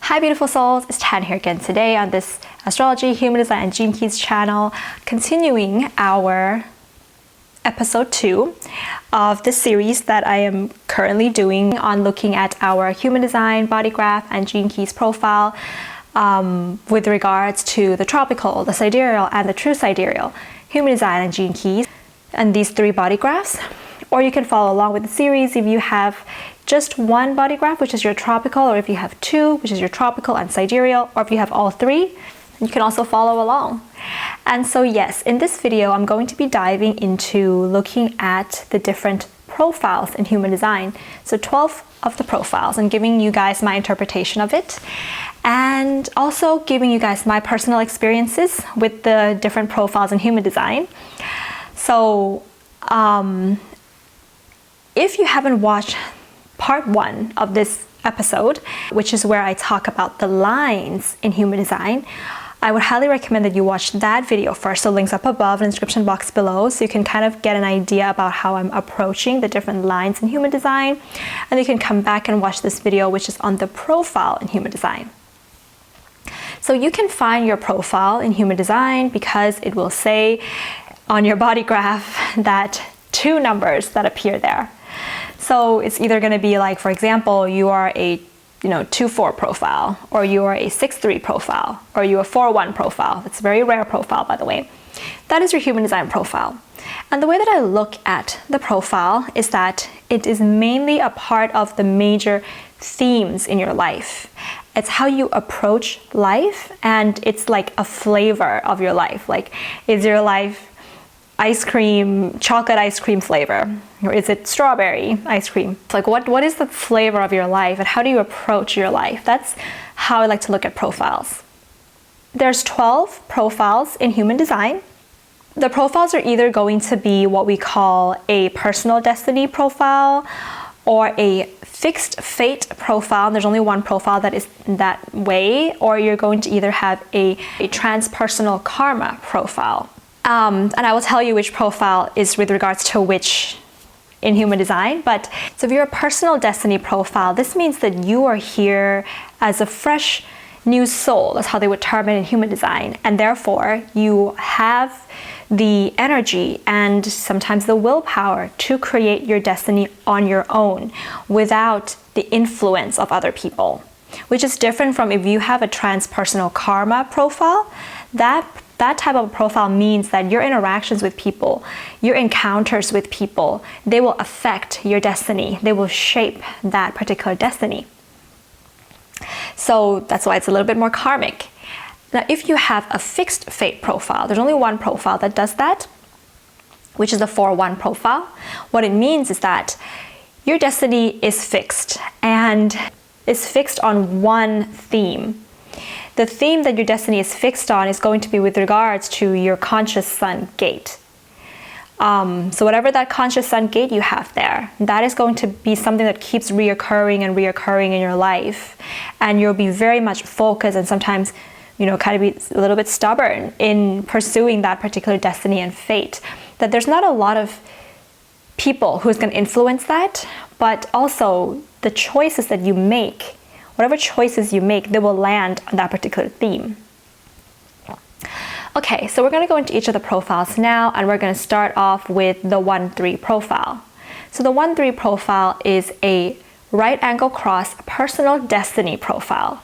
Hi beautiful souls, it's Tan here again today on this Astrology, Human Design and Gene Keys channel, continuing our episode 2 of this series that I am currently doing on looking at our Human Design, Body Graph and Gene Keys profile with regards to the tropical, the sidereal and the true sidereal, Human Design and Gene Keys, and these 3 body graphs. Or you can follow along with the series if you have just one body graph, which is your tropical, or if you have 2, which is your tropical and sidereal, or if you have all 3, you can also follow along. And so yes, in this video, I'm going to be diving into looking at the different profiles in Human Design. So 12 of the profiles, and giving you guys my interpretation of it, and also giving you guys my personal experiences with the different profiles in Human Design. So if you haven't watched part 1 of this episode, which is where I talk about the lines in Human Design, I would highly recommend that you watch that video first. So links up above in the description box below, so you can kind of get an idea about how I'm approaching the different lines in Human Design. And you can come back and watch this video, which is on the profile in Human Design. So you can find your profile in Human Design because it will say on your body graph that 2 numbers that appear there. So it's either going to be like, for example, you are a 2-4 profile, or you are a 6-3 profile, or you are a 4-1 profile. It's a very rare profile, by the way. That is your Human Design profile. And the way that I look at the profile is that it is mainly a part of the major themes in your life. It's how you approach life, and it's like a flavor of your life. Like, is your life ice cream, chocolate ice cream flavor, or is it strawberry ice cream? Like what is the flavor of your life, and how do you approach your life? That's how I like to look at profiles. There's 12 profiles in Human Design. The profiles are either going to be what we call a personal destiny profile or a fixed fate profile. There's only one profile that is that way, or you're going to either have a transpersonal karma profile. And I will tell you which profile is with regards to which in Human Design. But so if you're a personal destiny profile, this means that you are here as a fresh new soul. That's how they would term it in Human Design. And therefore, you have the energy and sometimes the willpower to create your destiny on your own without the influence of other people, which is different from if you have a transpersonal karma profile. That type of profile means that your interactions with people, your encounters with people, they will affect your destiny. They will shape that particular destiny. So that's why it's a little bit more karmic. Now, if you have a fixed fate profile, there's only one profile that does that, which is the 4-1 profile. What it means is that your destiny is fixed, and is fixed on one theme. The theme that your destiny is fixed on is going to be with regards to your conscious sun gate. So whatever that conscious sun gate you have there, that is going to be something that keeps reoccurring and reoccurring in your life. And you'll be very much focused and sometimes, kind of be a little bit stubborn in pursuing that particular destiny and fate. That there's not a lot of people who's going to influence that, but also the choices that you make, whatever choices you make, they will land on that particular theme. Okay, so we're going to go into each of the profiles now, and we're going to start off with the 1-3 profile. So the 1-3 profile is a right angle cross personal destiny profile.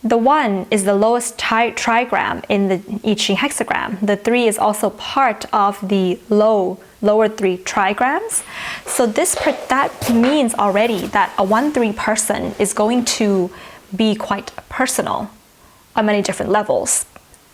The 1 is the lowest trigram in the I Ching hexagram. The 3 is also part of the lower 3 trigrams. So that means already that a 1-3 person is going to be quite personal on many different levels.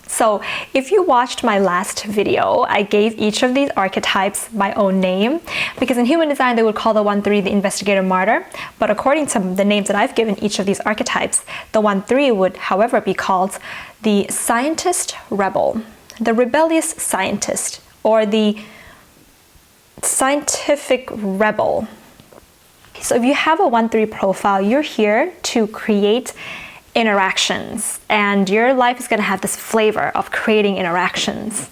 So if you watched my last video, I gave each of these archetypes my own name, because in Human Design they would call the 1-3 the investigator martyr, but according to the names that I've given each of these archetypes, the 1-3 would however be called the scientist rebel, the rebellious scientist, or the scientific rebel. So if you have a 1-3 profile, you're here to create interactions, and your life is going to have this flavor of creating interactions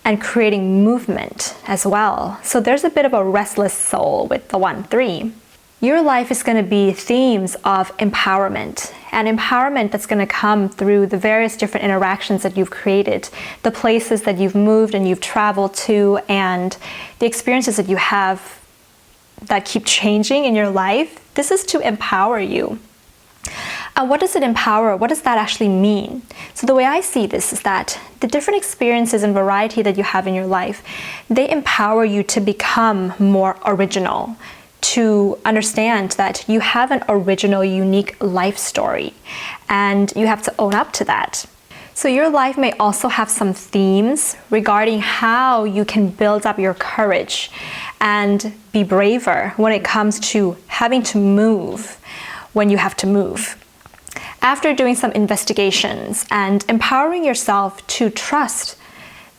and creating movement as well. So there's a bit of a restless soul with the 1-3. Your life is going to be themes of empowerment, and empowerment that's going to come through the various different interactions that you've created, the places that you've moved and you've traveled to, and the experiences that you have that keep changing in your life. This is to empower you. And what does it empower? What does that actually mean? So the way I see this is that the different experiences and variety that you have in your life, they empower you to become more original, to understand that you have an original, unique life story, and you have to own up to that. So your life may also have some themes regarding how you can build up your courage and be braver when it comes to having to move when you have to move. After doing some investigations and empowering yourself to trust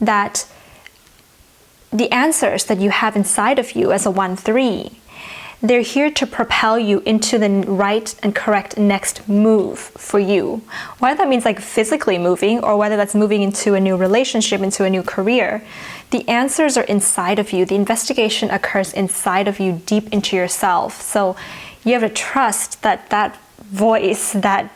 that the answers that you have inside of you as a 1-3, they're here to propel you into the right and correct next move for you. Whether that means like physically moving or whether that's moving into a new relationship, into a new career, the answers are inside of you. The investigation occurs inside of you, deep into yourself. So you have to trust that that voice, that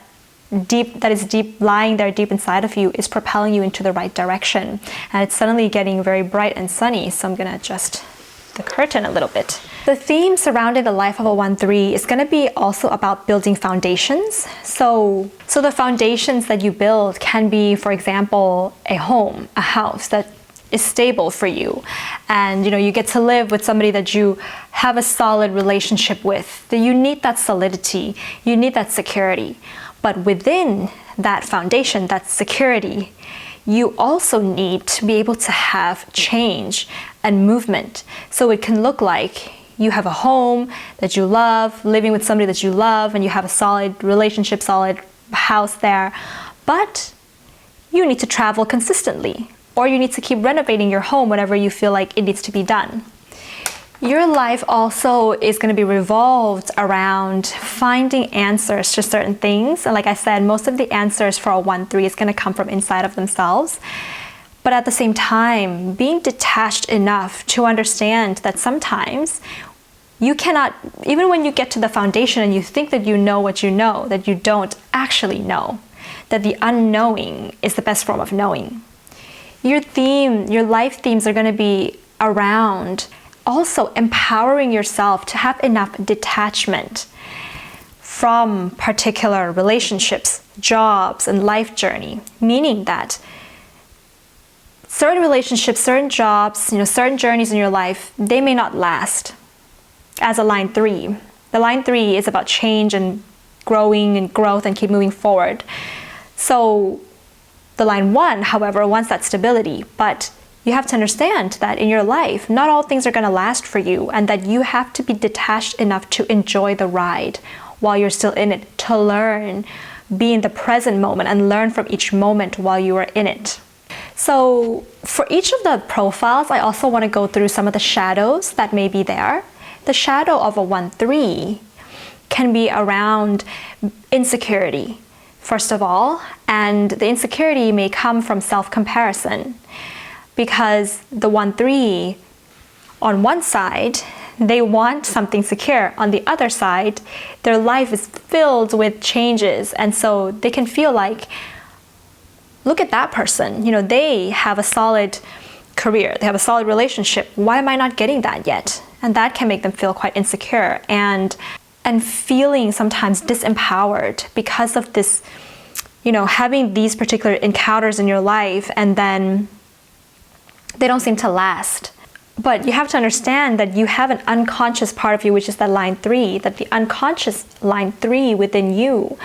is deep, lying there deep inside of you, is propelling you into the right direction. And it's suddenly getting very bright and sunny. So I'm going to adjust the curtain a little bit. The theme surrounding the life of a 1-3 is going to be also about building foundations. So the foundations that you build can be, for example, a home, a house that is stable for you, and you get to live with somebody that you have a solid relationship with. That you need that solidity, you need that security. But within that foundation, that security, you also need to be able to have change and movement. So it can look like you have a home that you love, living with somebody that you love, and you have a solid relationship, solid house there. But you need to travel consistently, or you need to keep renovating your home whenever you feel like it needs to be done. Your life also is going to be revolved around finding answers to certain things. And like I said, most of the answers for a 1-3 is going to come from inside of themselves. But at the same time, being detached enough to understand that sometimes you cannot, even when you get to the foundation and you think that you know what you know, that you don't actually know, that the unknowing is the best form of knowing. Your life themes are going to be around also empowering yourself to have enough detachment from particular relationships, jobs, and life journey, meaning that certain relationships, certain jobs, certain journeys in your life, they may not last. As a line 3, the line 3 is about change and growing and growth and keep moving forward. So the line 1, however, wants that stability, but you have to understand that in your life, not all things are going to last for you, and that you have to be detached enough to enjoy the ride while you're still in it, to learn, be in the present moment, and learn from each moment while you are in it. So for each of the profiles, I also want to go through some of the shadows that may be there. The shadow of a 1-3 can be around insecurity, first of all, and the insecurity may come from self-comparison. Because the 1-3, on one side, they want something secure. On the other side, their life is filled with changes. And so they can feel like, look at that person. They have a solid career. They have a solid relationship. Why am I not getting that yet? And that can make them feel quite insecure and feeling sometimes disempowered because of this, having these particular encounters in your life, and then they don't seem to last. But you have to understand that you have an unconscious part of you, which is that line 3, that the unconscious line 3 within you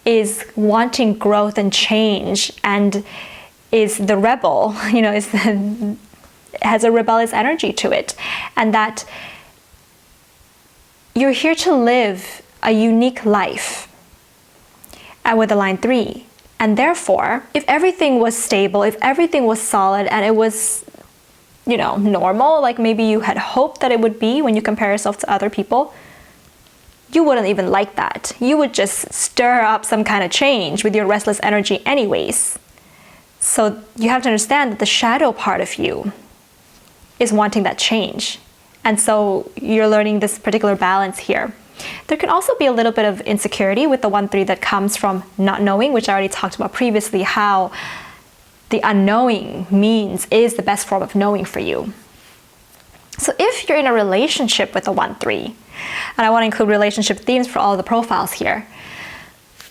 is wanting growth and change, and is the rebel, has a rebellious energy to it. And that you're here to live a unique life, and with the line 3. And therefore, if everything was stable, if everything was solid, and it was, normal, like maybe you had hoped that it would be when you compare yourself to other people, you wouldn't even like that. You would just stir up some kind of change with your restless energy anyways. So you have to understand that the shadow part of you is wanting that change. And so you're learning this particular balance here. There can also be a little bit of insecurity with the 1-3 that comes from not knowing, which I already talked about previously, how the unknowing is the best form of knowing for you. So if you're in a relationship with a 1-3, and I want to include relationship themes for all of the profiles here,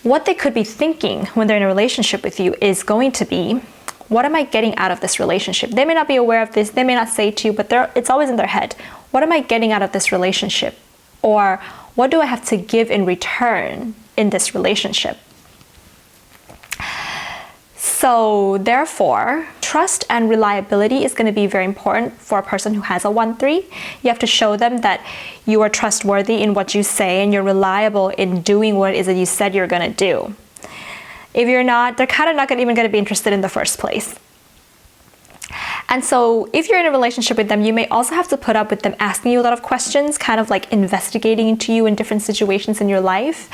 what they could be thinking when they're in a relationship with you is going to be, what am I getting out of this relationship? They may not be aware of this, they may not say to you, but it's always in their head. What am I getting out of this relationship? Or what do I have to give in return in this relationship? So therefore, trust and reliability is going to be very important for a person who has a 1-3. You have to show them that you are trustworthy in what you say and you're reliable in doing what it is that you said you're going to do. If you're not, they're kind of not even going to be interested in the first place. And so if you're in a relationship with them, you may also have to put up with them asking you a lot of questions, kind of like investigating into you in different situations in your life.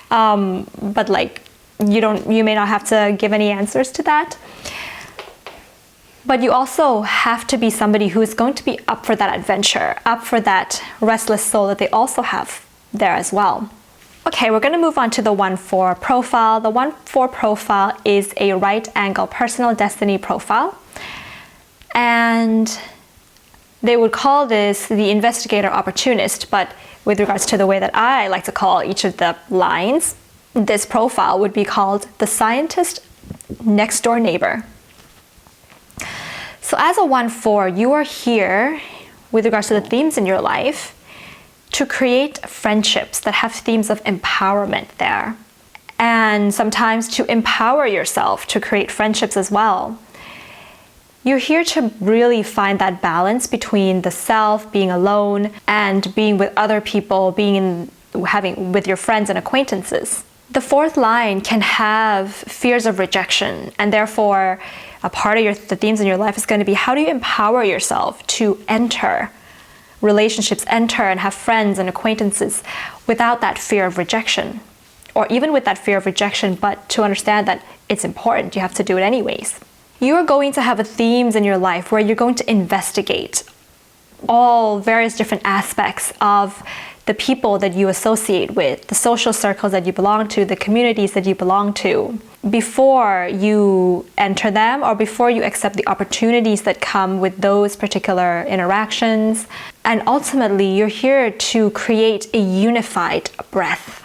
But like, you may not have to give any answers to that. But you also have to be somebody who is going to be up for that adventure, up for that restless soul that they also have there as well. Okay, we're going to move on to the 1-4 profile. The 1-4 profile is a right angle personal destiny profile. And they would call this the investigator opportunist, but with regards to the way that I like to call each of the lines, this profile would be called the scientist next door neighbor. So as a 1-4, you are here with regards to the themes in your life to create friendships that have themes of empowerment there. And sometimes to empower yourself to create friendships as well. You're here to really find that balance between the self, being alone, and being with other people, having with your friends and acquaintances. The 4th line can have fears of rejection, and therefore a part of the themes in your life is going to be, how do you empower yourself to enter relationships, enter and have friends and acquaintances without that fear of rejection, or even with that fear of rejection, but to understand that it's important, you have to do it anyways. You're going to have themes in your life where you're going to investigate all various different aspects of the people that you associate with, the social circles that you belong to, the communities that you belong to, before you enter them or before you accept the opportunities that come with those particular interactions. And ultimately, you're here to create a unified breath,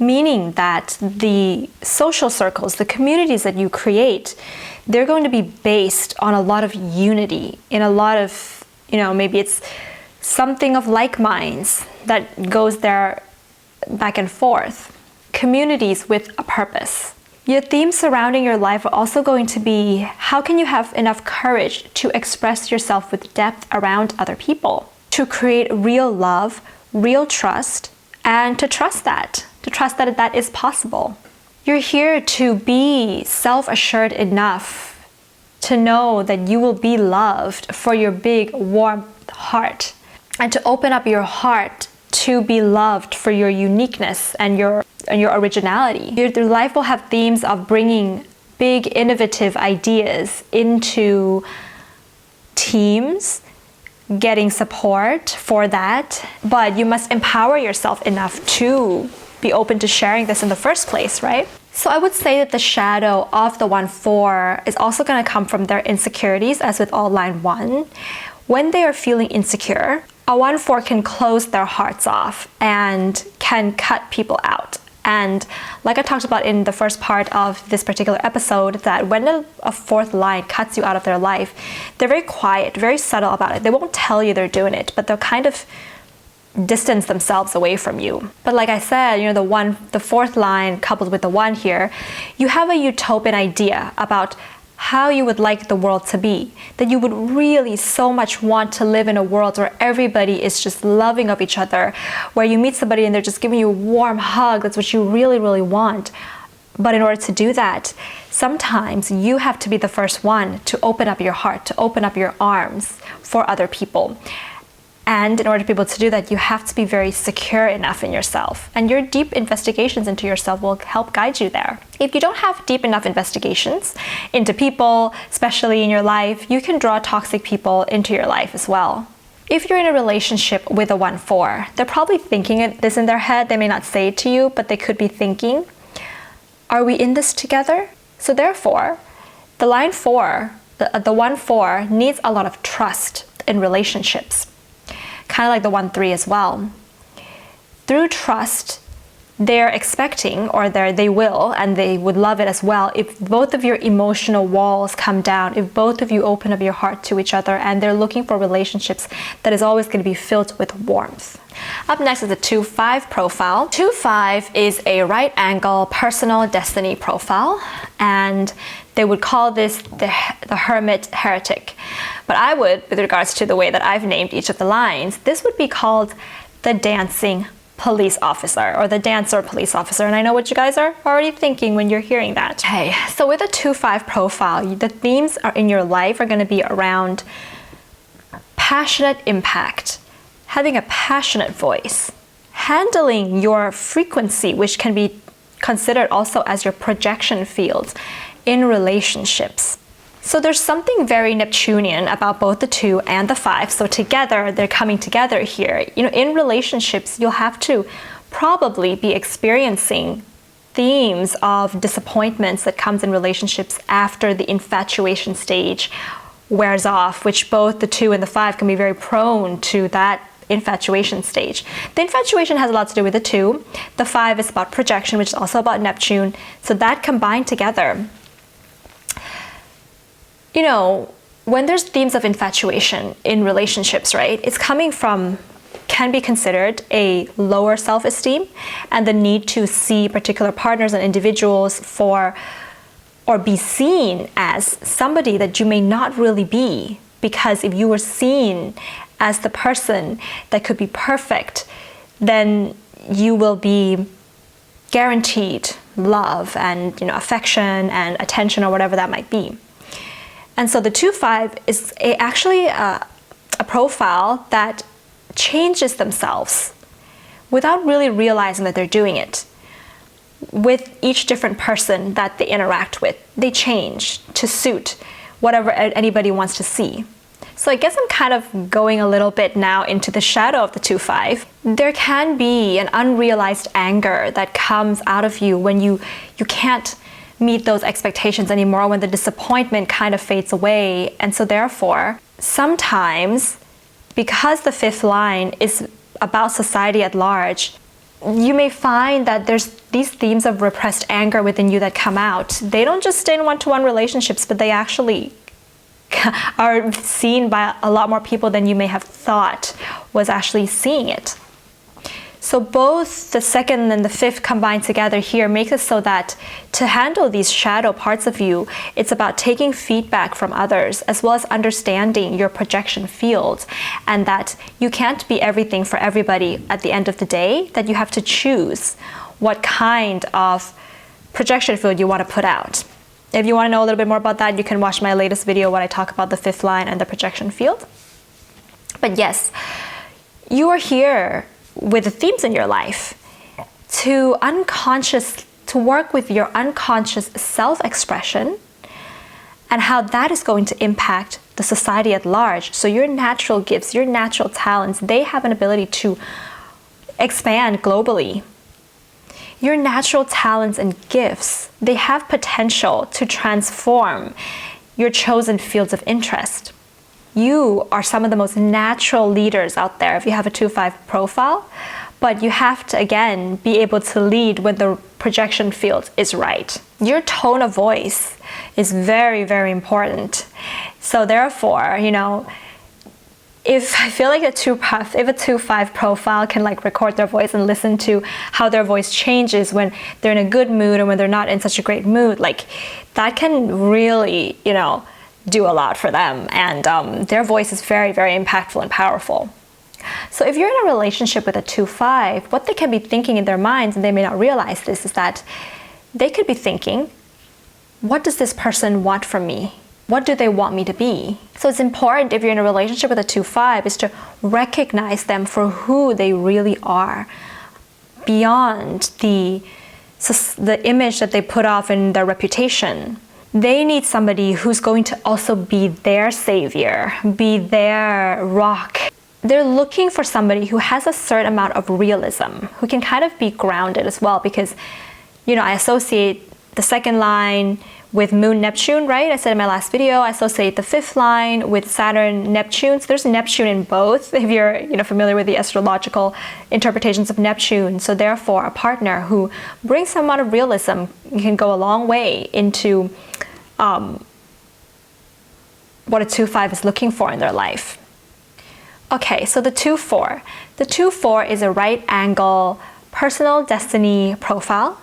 meaning that the social circles, the communities that you create, they're going to be based on a lot of unity, in a lot of, maybe it's something of like minds that goes there back and forth. Communities with a purpose. Your themes surrounding your life are also going to be, how can you have enough courage to express yourself with depth around other people? To create real love, real trust, and to trust that that is possible. You're here to be self-assured enough to know that you will be loved for your big, warm heart, and to open up your heart to be loved for your uniqueness and your originality. Your life will have themes of bringing big, innovative ideas into teams, getting support for that, but you must empower yourself enough to be open to sharing this in the first place, right? So I would say that the shadow of the 1-4 is also going to come from their insecurities, as with all line 1. When they are feeling insecure, a 1-4 can close their hearts off and can cut people out. And like I talked about in the first part of this particular episode, that when a 4th line cuts you out of their life, they're very quiet, very subtle about it. They won't tell you they're doing it, but they'll kind of distance themselves away from you. But like I said, the 4th line coupled with the 1 here, you have a utopian idea about how you would like the world to be, that you would really so much want to live in a world where everybody is just loving of each other, where you meet somebody and they're just giving you a warm hug. That's what you really, really want. But in order to do that, sometimes you have to be the first one to open up your heart, to open up your arms for other people. And in order to be able to do that, you have to be very secure enough in yourself. And your deep investigations into yourself will help guide you there. If you don't have deep enough investigations into people, especially in your life, you can draw toxic people into your life as well. If you're in a relationship with a 1-4, they're probably thinking this in their head. They may not say it to you, but they could be thinking, are we in this together? So therefore, the line 4, the 1-4 needs a lot of trust in relationships. Kind of like the 1-3 as well. Through trust, they're expecting, or they will, and they would love it as well, if both of your emotional walls come down, if both of you open up your heart to each other, and they're looking for relationships that is always going to be filled with warmth. Up next is the 2-5 profile. 2-5 is a right angle personal destiny profile, and they would call this the hermit heretic. But I would, with regards to the way that I've named each of the lines, this would be called the dancing police officer, or the dancer police officer. And I know what you guys are already thinking when you're hearing that. Okay, so with a 2-5 profile, the themes in your life are going to be around passionate impact, having a passionate voice, handling your frequency, which can be considered also as your projection fields in relationships. So there's something very Neptunian about both the 2 and the 5. So together, they're coming together here. You know, in relationships, you'll have to probably be experiencing themes of disappointments that comes in relationships after the infatuation stage wears off, which both the 2 and the 5 can be very prone to that infatuation stage. The infatuation has a lot to do with the 2. The 5 is about projection, which is also about Neptune. So that combined together, you know, when there's themes of infatuation in relationships, right, it's coming from, can be considered a lower self-esteem and the need to see particular partners and individuals for, or be seen as somebody that you may not really be, because if you were seen as the person that could be perfect, then you will be guaranteed love and, you know, affection and attention, or whatever that might be. And so the 2-5 is actually a profile that changes themselves without really realizing that they're doing it. With each different person that they interact with, they change to suit whatever anybody wants to see. So I guess I'm kind of going a little bit now into the shadow of the 2-5. There can be an unrealized anger that comes out of you when you can't meet those expectations anymore, when the disappointment kind of fades away. And so therefore, sometimes, because the 5th line is about society at large, you may find that there's these themes of repressed anger within you that come out. They don't just stay in one-to-one relationships, but they actually are seen by a lot more people than you may have thought was actually seeing it. So both the 2nd and the 5th combined together here makes it so that to handle these shadow parts of you, it's about taking feedback from others, as well as understanding your projection field, and that you can't be everything for everybody at the end of the day, that you have to choose what kind of projection field you want to put out. If you want to know a little bit more about that, you can watch my latest video when I talk about the 5th line and the projection field. But yes, you are here with the themes in your life to work with your unconscious self-expression and how that is going to impact the society at large. So your natural gifts, your natural talents, they have an ability to expand globally. Your natural talents and gifts, they have potential to transform your chosen fields of interest. You are some of the most natural leaders out there if you have a 2-5 profile, but you have to, again, be able to lead when the projection field is right. Your tone of voice is very, very important. So therefore, you know, if I feel like if a 2-5 profile can like record their voice and listen to how their voice changes when they're in a good mood or when they're not in such a great mood, like that can really, you know, do a lot for them. And their voice is very, very impactful and powerful. So if you're in a relationship with a 2-5, what they can be thinking in their minds, and they may not realize this, is that they could be thinking, what does this person want from me? What do they want me to be? So it's important, if you're in a relationship with a 2-5, is to recognize them for who they really are, beyond the image that they put off in their reputation. They need somebody who's going to also be their savior, be their rock they're looking for somebody who has a certain amount of realism, who can kind of be grounded as well, because, I associate the second line with Moon Neptune, right? I said in my last video, I associate the fifth line with Saturn Neptune. So there's Neptune in both, if you're familiar with the astrological interpretations of Neptune. So therefore, a partner who brings some amount of realism can go a long way into what a 2-5 is looking for in their life. Okay, so the 2-4. The 2-4 is a right angle personal destiny profile.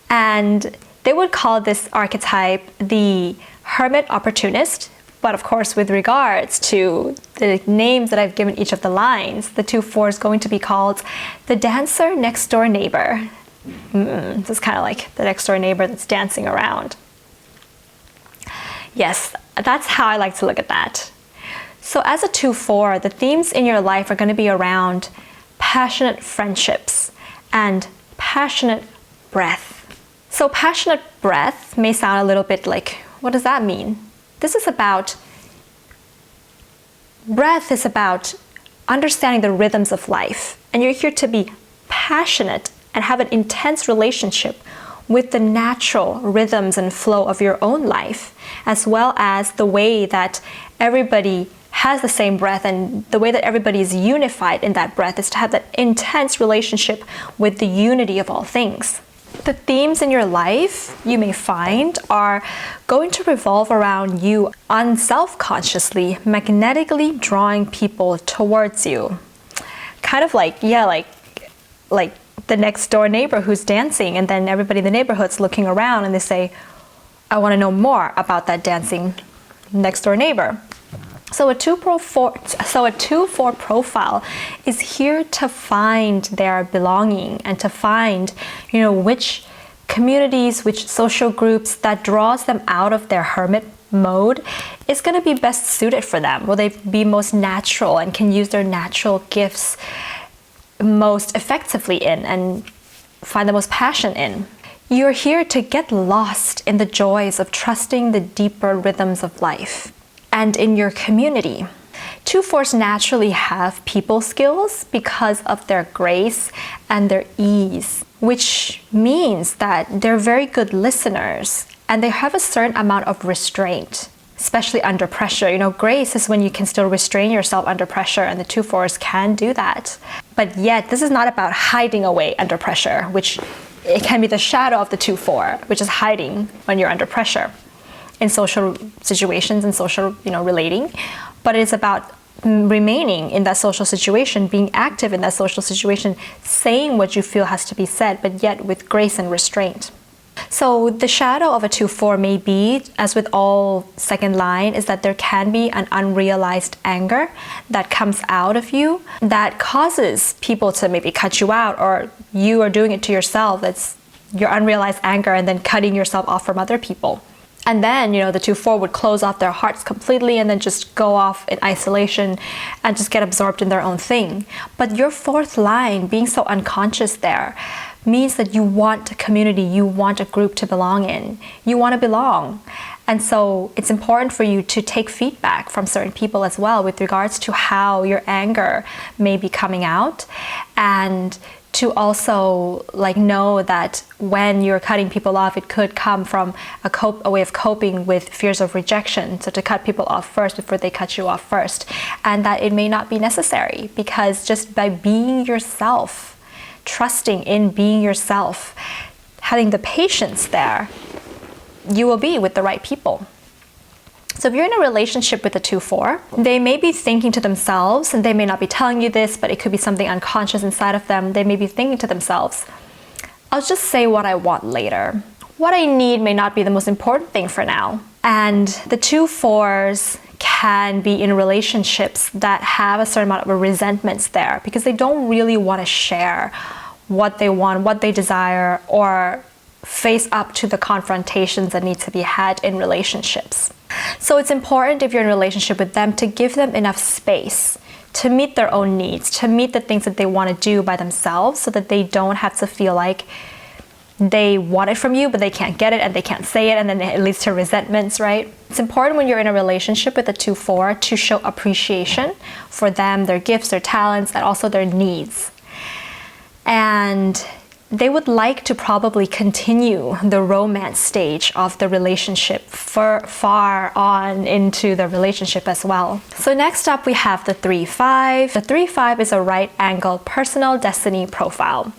And they would call this archetype the hermit opportunist. But of course, with regards to the names that I've given each of the lines, the 2-4 is going to be called the dancer next door neighbor. This is kind of like the next door neighbor that's dancing around. Yes, that's how I like to look at that. So as a 2-4, the themes in your life are going to be around passionate friendships and passionate breath. So passionate breath may sound a little bit like, what does that mean? Breath is about understanding the rhythms of life. And you're here to be passionate and have an intense relationship with the natural rhythms and flow of your own life, as well as the way that everybody has the same breath, and the way that everybody is unified in that breath is to have that intense relationship with the unity of all things. The themes in your life, you may find, are going to revolve around you unself-consciously, magnetically drawing people towards you. Kind of like the next door neighbor who's dancing, and then everybody in the neighborhood's looking around and they say, I want to know more about that dancing next door neighbor. So a 2-4 profile is here to find their belonging and to find, which communities, which social groups that draws them out of their hermit mode is going to be best suited for them. Will they be most natural and can use their natural gifts most effectively in and find the most passion in? You're here to get lost in the joys of trusting the deeper rhythms of life. And in your community, 2-4s naturally have people skills because of their grace and their ease, which means that they're very good listeners and they have a certain amount of restraint, especially under pressure. Grace is when you can still restrain yourself under pressure, and the 2-4s can do that. But yet, this is not about hiding away under pressure, which it can be the shadow of the 2-4, which is hiding when you're under pressure in social situations and social, relating. But it's about remaining in that social situation, being active in that social situation, saying what you feel has to be said, but yet with grace and restraint. So the shadow of a 2-4 may be, as with all second line, is that there can be an unrealized anger that comes out of you that causes people to maybe cut you out, or you are doing it to yourself. That's your unrealized anger and then cutting yourself off from other people. And then, the 2-4 would close off their hearts completely and then just go off in isolation and just get absorbed in their own thing. But your fourth line, being so unconscious there, means that you want a community, you want a group to belong in. You want to belong. And so it's important for you to take feedback from certain people as well with regards to how your anger may be coming out, and to also know that when you're cutting people off, it could come from a way of coping with fears of rejection. So to cut people off first before they cut you off first, and that it may not be necessary, because just by being yourself, trusting in being yourself, having the patience there, you will be with the right people. So if you're in a relationship with a 2-4, they may be thinking to themselves, and they may not be telling you this, but it could be something unconscious inside of them. They may be thinking to themselves, I'll just say what I want later. What I need may not be the most important thing for now. And the 2-4s can be in relationships that have a certain amount of resentments there, because they don't really want to share what they want, what they desire, or face up to the confrontations that need to be had in relationships. So it's important, if you're in a relationship with them, to give them enough space to meet their own needs, to meet the things that they want to do by themselves, so that they don't have to feel like they want it from you, but they can't get it and they can't say it, and then it leads to resentments, right? It's important when you're in a relationship with a 2-4 to show appreciation for them, their gifts, their talents, and also their needs. And they would like to probably continue the romance stage of the relationship far on into the relationship as well. So next up we have the 3-5. The 3-5 is a right angle personal destiny profile.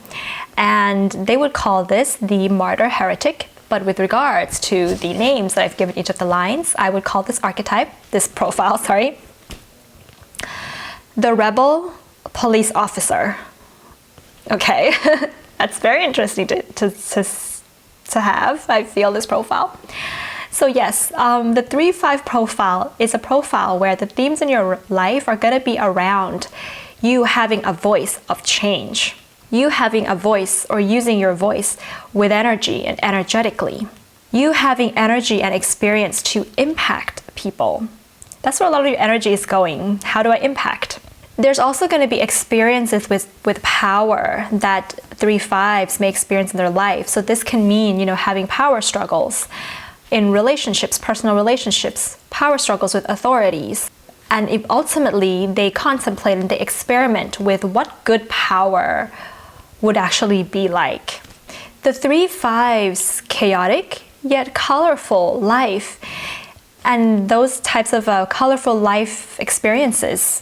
And they would call this the martyr heretic. But with regards to the names that I've given each of the lines, I would call this archetype, this profile, sorry, the rebel police officer. Okay. That's very interesting to have, I feel, this profile. So yes, the 3-5 profile is a profile where the themes in your life are going to be around you having a voice of change. You having a voice or using your voice with energy and energetically. You having energy and experience to impact people. That's where a lot of your energy is going. How do I impact? There's also going to be experiences with power that 3-5s may experience in their life. So this can mean, having power struggles in relationships, personal relationships, power struggles with authorities. And if ultimately they contemplate and they experiment with what good power would actually be like. The 3-5's chaotic yet colorful life, and those types of colorful life experiences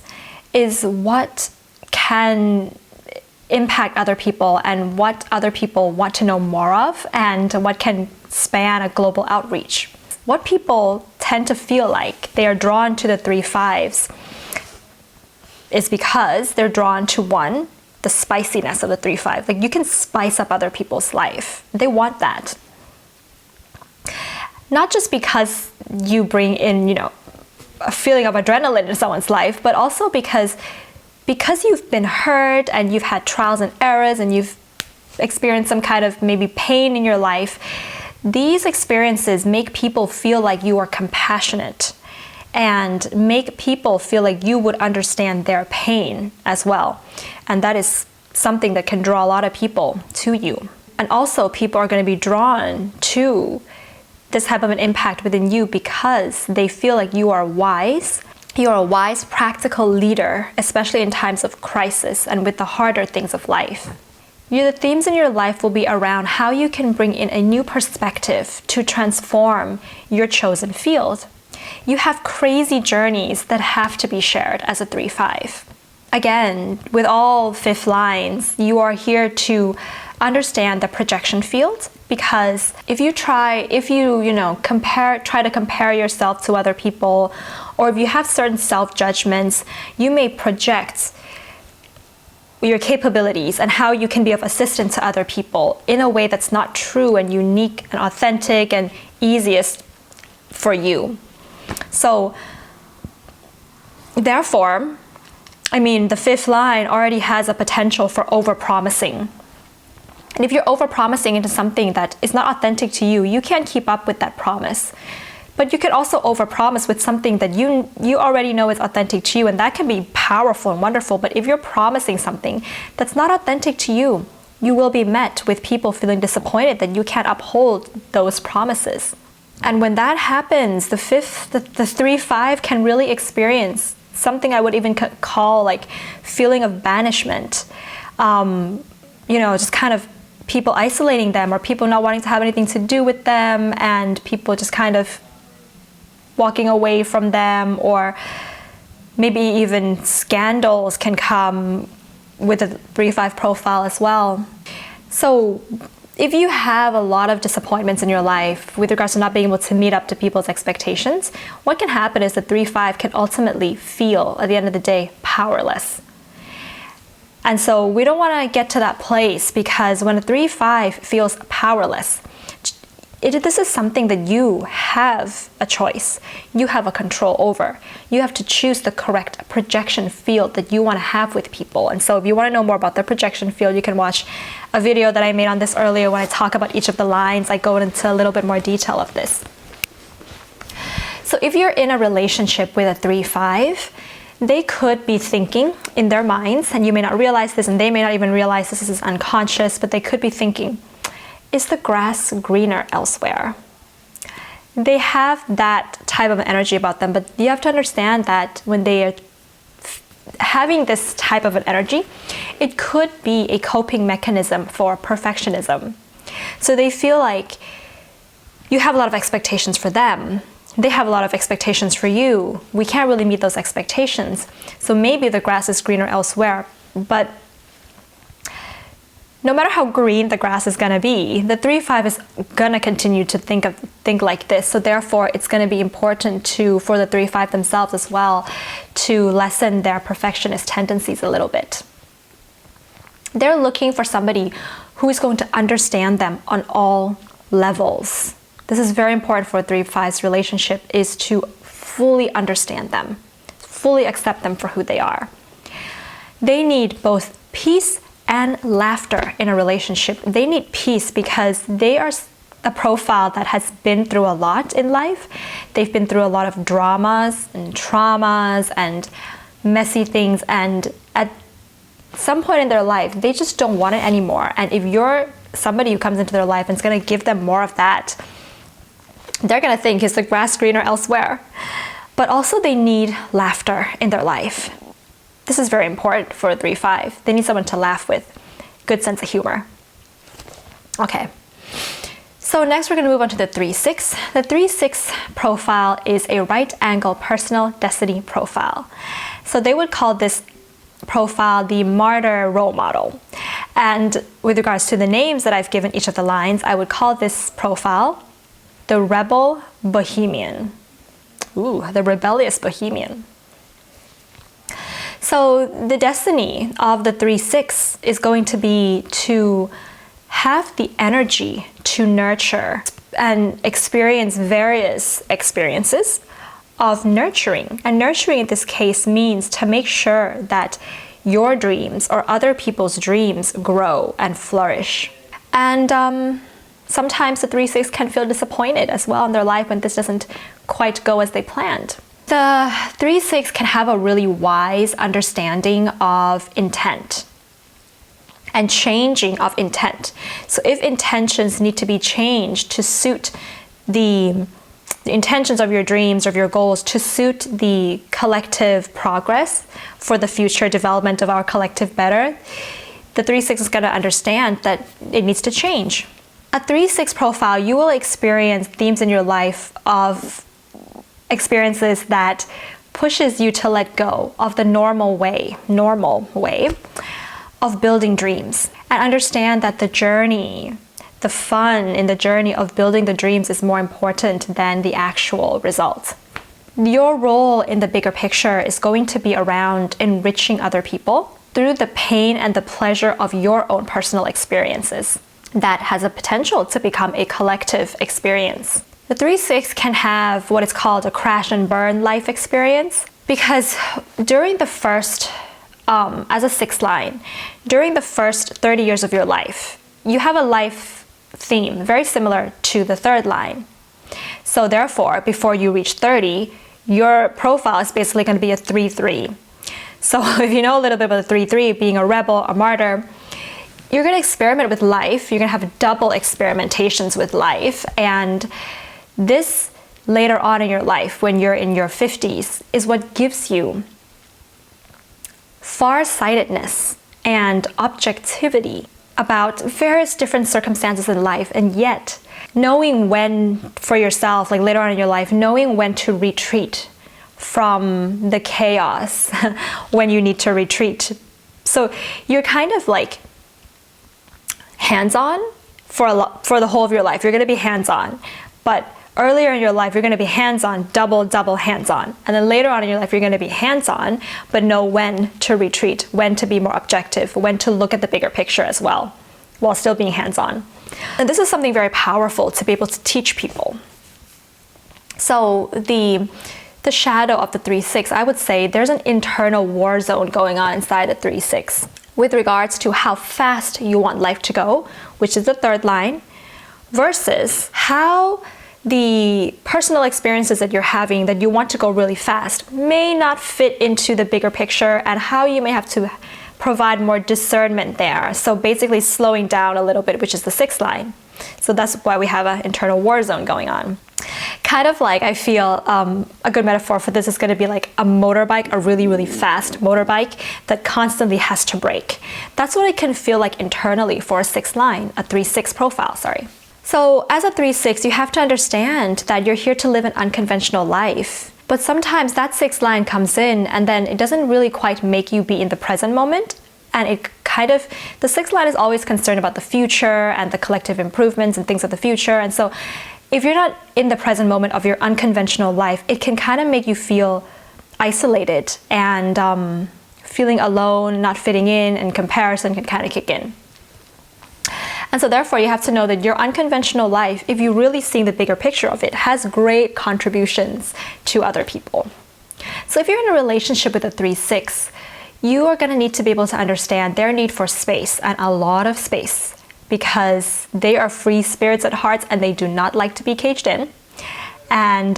is what can impact other people and what other people want to know more of, and what can span a global outreach. What people tend to feel like they are drawn to the 3-5s is because they're drawn to, one, the spiciness of the 3-5. Like, you can spice up other people's life. They want that. Not just because you bring in, a feeling of adrenaline into someone's life, but also because you've been hurt and you've had trials and errors and you've experienced some kind of maybe pain in your life. These experiences make people feel like you are compassionate and make people feel like you would understand their pain as well. And that is something that can draw a lot of people to you. And also people are going to be drawn to this type of an impact within you because they feel like you are wise. You're a wise, practical leader, especially in times of crisis and with the harder things of life. The themes in your life will be around how you can bring in a new perspective to transform your chosen field. You have crazy journeys that have to be shared as a 3-5. Again, with all 5th lines, you are here to understand the projection field, because if you try to compare yourself to other people, or if you have certain self-judgments, you may project your capabilities and how you can be of assistance to other people in a way that's not true and unique and authentic and easiest for you. So therefore, the 5th line already has a potential for over-promising. And if you're over-promising into something that is not authentic to you, you can't keep up with that promise. But you can also over-promise with something that you already know is authentic to you, and that can be powerful and wonderful. But if you're promising something that's not authentic to you, you will be met with people feeling disappointed that you can't uphold those promises. And when that happens, the 3-5 can really experience something I would even call like feeling of banishment. Just kind of people isolating them, or people not wanting to have anything to do with them, and people just kind of walking away from them, or maybe even scandals can come with a 3-5 profile as well. So if you have a lot of disappointments in your life with regards to not being able to meet up to people's expectations, what can happen is the 3-5 can ultimately feel, at the end of the day, powerless. And so we don't want to get to that place, because when a 3-5 feels powerless, this is something that you have a choice. You have a control over. You have to choose the correct projection field that you want to have with people. And so if you want to know more about the projection field, you can watch a video that I made on this earlier when I talk about each of the lines. I go into a little bit more detail of this. So if you're in a relationship with a 3-5, they could be thinking in their minds, and you may not realize this, and they may not even realize this is unconscious, but they could be thinking, is the grass greener elsewhere? They have that type of energy about them, but you have to understand that when they are having this type of an energy, it could be a coping mechanism for perfectionism. So they feel like you have a lot of expectations for them. They have a lot of expectations for you. We can't really meet those expectations. So maybe the grass is greener elsewhere, but no matter how green the grass is gonna be, the 3-5 is gonna continue to think like this. So therefore, it's gonna be important for the 3-5 themselves as well to lessen their perfectionist tendencies a little bit. They're looking for somebody who is going to understand them on all levels. This is very important for a 3-5's relationship, is to fully understand them, fully accept them for who they are. They need both peace and laughter in a relationship. They need peace because they are a profile that has been through a lot in life. They've been through a lot of dramas and traumas and messy things, and at some point in their life, they just don't want it anymore. And if you're somebody who comes into their life and is going to give them more of that, they're going to think, is the grass greener elsewhere? But also they need laughter in their life. This is very important for a 3-5. They need someone to laugh with, good sense of humor. Okay, so next we're going to move on to the 3-6. The 3-6 profile is a right angle personal destiny profile. So they would call this profile the martyr role model. And with regards to the names that I've given each of the lines, I would call this profile the rebel bohemian. Ooh, the rebellious bohemian. So the destiny of the 3-6 is going to be to have the energy to nurture and experience various experiences of nurturing. And nurturing in this case means to make sure that your dreams or other people's dreams grow and flourish. And sometimes the 3-6 can feel disappointed as well in their life when this doesn't quite go as they planned. The 3-6 can have a really wise understanding of intent and changing of intent. So if intentions need to be changed to suit the intentions of your dreams, of your goals, to suit the collective progress for the future development of our collective better, the 3-6 is going to understand that it needs to change. A 3-6 profile, you will experience themes in your life of experiences that pushes you to let go of the normal way of building dreams, and understand that the journey, the fun in the journey of building the dreams is more important than the actual result. Your role in the bigger picture is going to be around enriching other people through the pain and the pleasure of your own personal experiences. That has a potential to become a collective experience. The 3-6 can have what is called a crash and burn life experience, because during the first, as a 6th line, during the first 30 years of your life, you have a life theme very similar to the 3rd line. So therefore, before you reach 30, your profile is basically going to be a 3-3. So if you know a little bit about the 3-3, being a rebel, a martyr, you're going to experiment with life. You're going to have double experimentations with life. And this later on in your life, when you're in your 50s, is what gives you farsightedness and objectivity about various different circumstances in life. And yet, knowing when, for yourself, like later on in your life, knowing when to retreat from the chaos when you need to retreat. So you're kind of like hands-on for the whole of your life. You're going to be hands-on, but earlier in your life you're going to be hands-on, double hands-on, and then later on in your life you're going to be hands-on, but know when to retreat, when to be more objective, when to look at the bigger picture as well, while still being hands-on. And this is something very powerful to be able to teach people. So the shadow of the 3-6, I would say there's an internal war zone going on inside the 3-6 with regards to how fast you want life to go, which is the 3rd line, versus how the personal experiences that you're having that you want to go really fast may not fit into the bigger picture, and how you may have to provide more discernment there. So basically slowing down a little bit, which is the 6th line. So that's why we have an internal war zone going on. Kind of like, I feel a good metaphor for this is going to be like a motorbike, a really, really fast motorbike that constantly has to brake. That's what it can feel like internally for a 6 line, a 3-6 profile, sorry. So as a 3-6, you have to understand that you're here to live an unconventional life. But sometimes that 6 line comes in and then it doesn't really quite make you be in the present moment. And it kind of, the 6 line is always concerned about the future and the collective improvements and things of the future. And so if you're not in the present moment of your unconventional life, it can kind of make you feel isolated and feeling alone, not fitting in, and comparison can kind of kick in. And so therefore you have to know that your unconventional life, if you really see the bigger picture of it, has great contributions to other people. So if you're in a relationship with a 3-6, you are going to need to be able to understand their need for space, and a lot of space, because they are free spirits at heart and they do not like to be caged in. And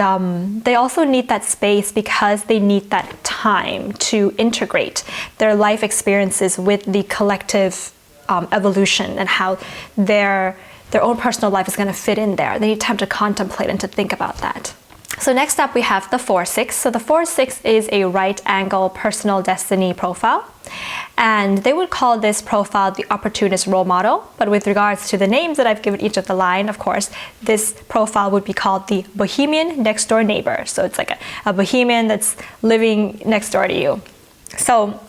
they also need that space because they need that time to integrate their life experiences with the collective evolution and how their own personal life is going to fit in there. They need time to contemplate and to think about that. So next up we have the 4-6. So the 4-6 is a right angle personal destiny profile. And they would call this profile the opportunist role model. But with regards to the names that I've given each of the line, of course, this profile would be called the bohemian next door neighbor. So it's like a bohemian that's living next door to you. So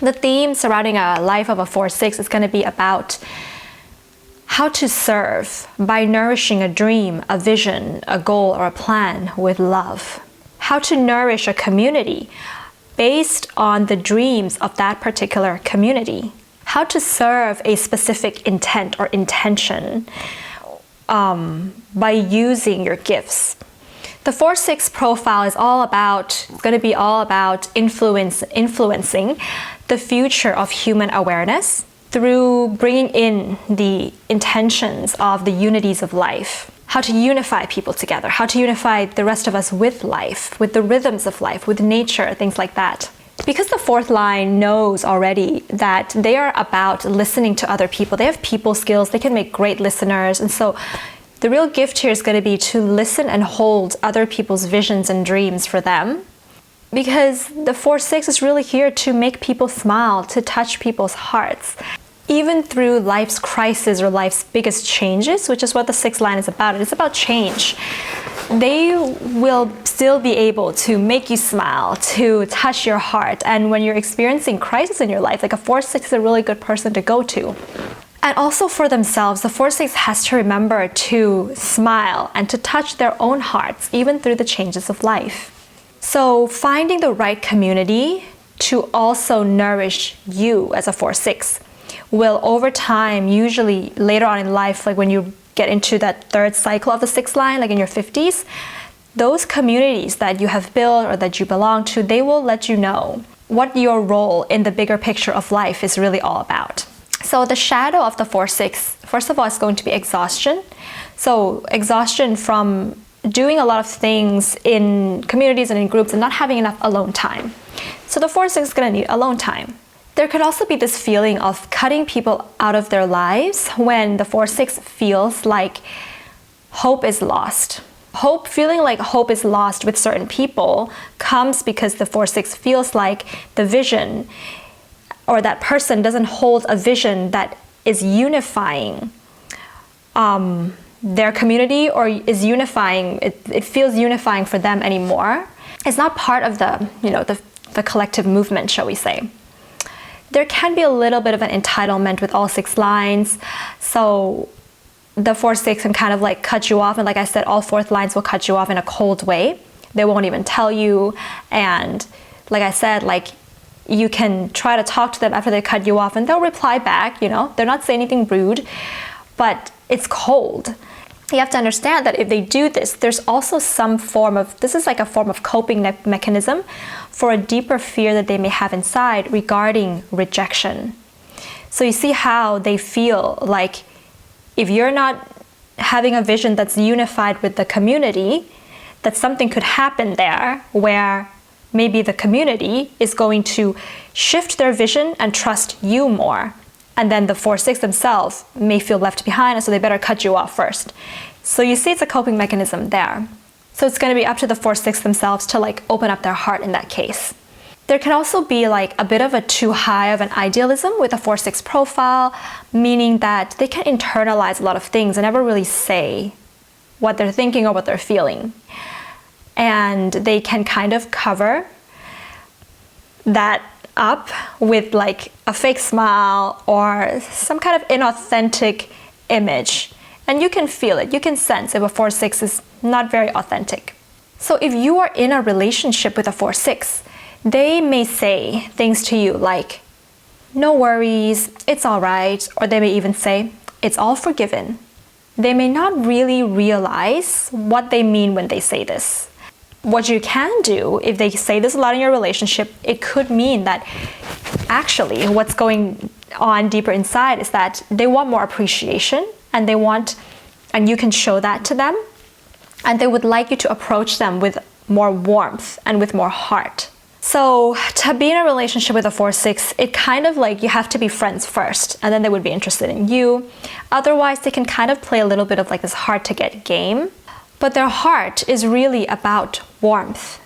the theme surrounding a life of a 4-6 is going to be about how to serve by nourishing a dream, a vision, a goal, or a plan with love. How to nourish a community based on the dreams of that particular community. How to serve a specific intent or intention by using your gifts. The 4-6 profile is going to be all about influencing the future of human awareness through bringing in the intentions of the unities of life. How to unify people together, how to unify the rest of us with life, with the rhythms of life, with nature, things like that. Because the 4th line knows already that they are about listening to other people. They have people skills, they can make great listeners. And so the real gift here is going to be to listen and hold other people's visions and dreams for them. Because the 4-6 is really here to make people smile, to touch people's hearts. Even through life's crisis or life's biggest changes, which is what the 6th line is about. It's about change. They will still be able to make you smile, to touch your heart. And when you're experiencing crisis in your life, like a 4-6 is a really good person to go to. And also for themselves, the 4-6 has to remember to smile and to touch their own hearts, even through the changes of life. So finding the right community to also nourish you as a 4-6 will over time, usually later on in life, like when you get into that 3rd cycle of the 6th line, like in your 50s, those communities that you have built or that you belong to, they will let you know what your role in the bigger picture of life is really all about. So the shadow of the 4-6, first of all, is going to be exhaustion. So exhaustion from doing a lot of things in communities and in groups and not having enough alone time. So the 4-6 is going to need alone time. There could also be this feeling of cutting people out of their lives when the 4-6 feels like hope is lost. Feeling like hope is lost with certain people comes because the 4-6 feels like the vision or that person doesn't hold a vision that is unifying their community or is unifying, it feels unifying for them anymore. It's not part of the collective movement, shall we say. There can be a little bit of an entitlement with all 6 lines. So the 4-6 can kind of like cut you off. And like I said, all 4th lines will cut you off in a cold way. They won't even tell you. And like I said, like you can try to talk to them after they cut you off and they'll reply back, they're not saying anything rude, but it's cold. You have to understand that if they do this, there's also this is like a form of coping mechanism for a deeper fear that they may have inside regarding rejection. So you see how they feel like if you're not having a vision that's unified with the community, that something could happen there where maybe the community is going to shift their vision and trust you more And then the 4-6 themselves may feel left behind, so they better cut you off first. So you see, it's a coping mechanism there. So it's going to be up to the 4-6 themselves to like open up their heart in that case. There can also be like a bit of a too high of an idealism with a 4-6 profile, meaning that they can internalize a lot of things and never really say what they're thinking or what they're feeling. And they can kind of cover that up with like a fake smile or some kind of inauthentic image. And you can feel it, you can sense if a 4-6 is not very authentic. So if you are in a relationship with a 4-6, they may say things to you like, no worries, it's all right. Or they may even say, it's all forgiven. They may not really realize what they mean when they say this. What you can do, if they say this a lot in your relationship, it could mean that actually what's going on deeper inside is that they want more appreciation and you can show that to them, and they would like you to approach them with more warmth and with more heart. So to be in a relationship with a 4-6, it kind of like you have to be friends first, and then they would be interested in you. Otherwise, they can kind of play a little bit of like this hard to get game. But their heart is really about warmth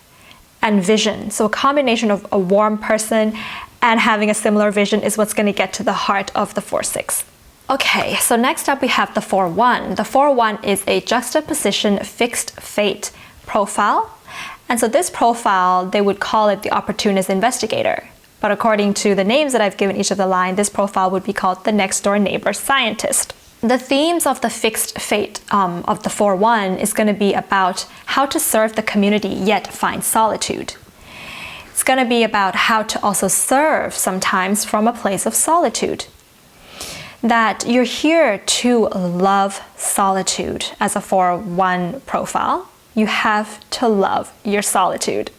and vision. So a combination of a warm person and having a similar vision is what's going to get to the heart of the 4-6. Okay, so next up we have the 4-1. The 4-1 is a juxtaposition fixed fate profile. And so this profile, they would call it the opportunist investigator. But according to the names that I've given each of the line, this profile would be called the next door neighbor scientist. The themes of the fixed fate of the 4-1 is going to be about how to serve the community yet find solitude. It's going to be about how to also serve sometimes from a place of solitude. That you're here to love solitude as a 4-1 profile. You have to love your solitude.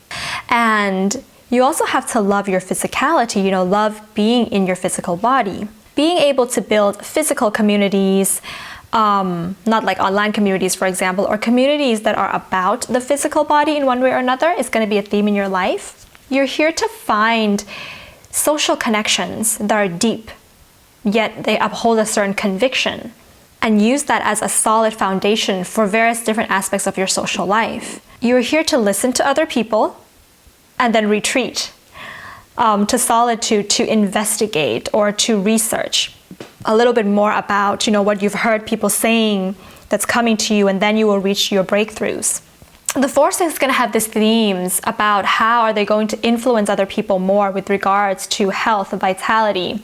And you also have to love your physicality, love being in your physical body. Being able to build physical communities, not like online communities, for example, or communities that are about the physical body in one way or another is going to be a theme in your life. You're here to find social connections that are deep, yet they uphold a certain conviction, and use that as a solid foundation for various different aspects of your social life. You're here to listen to other people and then retreat to solitude to investigate or to research a little bit more about what you've heard people saying that's coming to you, and then you will reach your breakthroughs. The 4-6 is going to have these themes about how are they going to influence other people more with regards to health, vitality,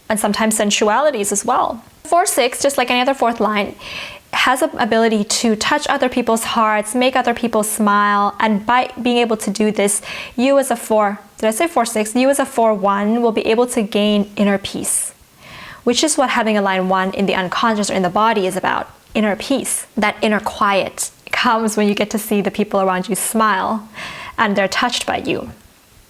and sometimes sensualities as well. 4-6, just like any other fourth line, has an ability to touch other people's hearts, make other people smile, and by being able to do this, you as a 4-6, you as a 4-1 will be able to gain inner peace, which is what having a line 1 in the unconscious or in the body is about, inner peace. That inner quiet comes when you get to see the people around you smile and they're touched by you.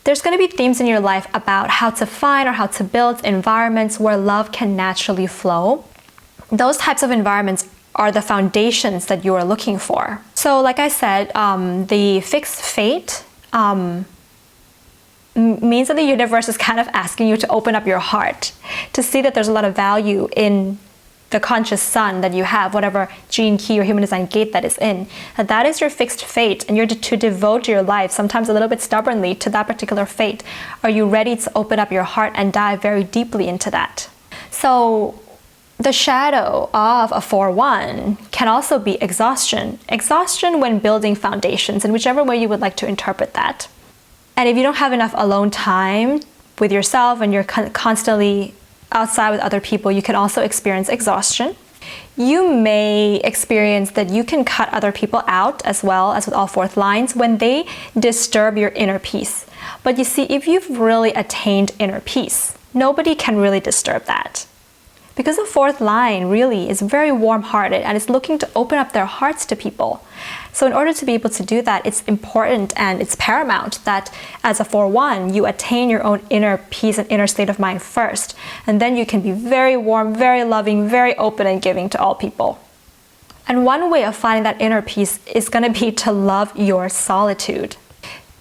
There's going to be themes in your life about how to find or how to build environments where love can naturally flow. Those types of environments are the foundations that you are looking for. So like I said, the fixed fate means that the universe is kind of asking you to open up your heart, to see that there's a lot of value in the conscious sun that you have, whatever gene key or human design gate that is in. That is your fixed fate, and you're to devote your life, sometimes a little bit stubbornly, to that particular fate. Are you ready to open up your heart and dive very deeply into that? So the shadow of a 4-1 can also be exhaustion. Exhaustion when building foundations, in whichever way you would like to interpret that. And if you don't have enough alone time with yourself and you're constantly outside with other people, you can also experience exhaustion. You may experience that you can cut other people out, as well as with all fourth lines, when they disturb your inner peace. But you see, if you've really attained inner peace, nobody can really disturb that. Because the fourth line really is very warm-hearted and is looking to open up their hearts to people. So in order to be able to do that, it's important and it's paramount that as a 4-1, you attain your own inner peace and inner state of mind first. And then you can be very warm, very loving, very open and giving to all people. And one way of finding that inner peace is going to be to love your solitude.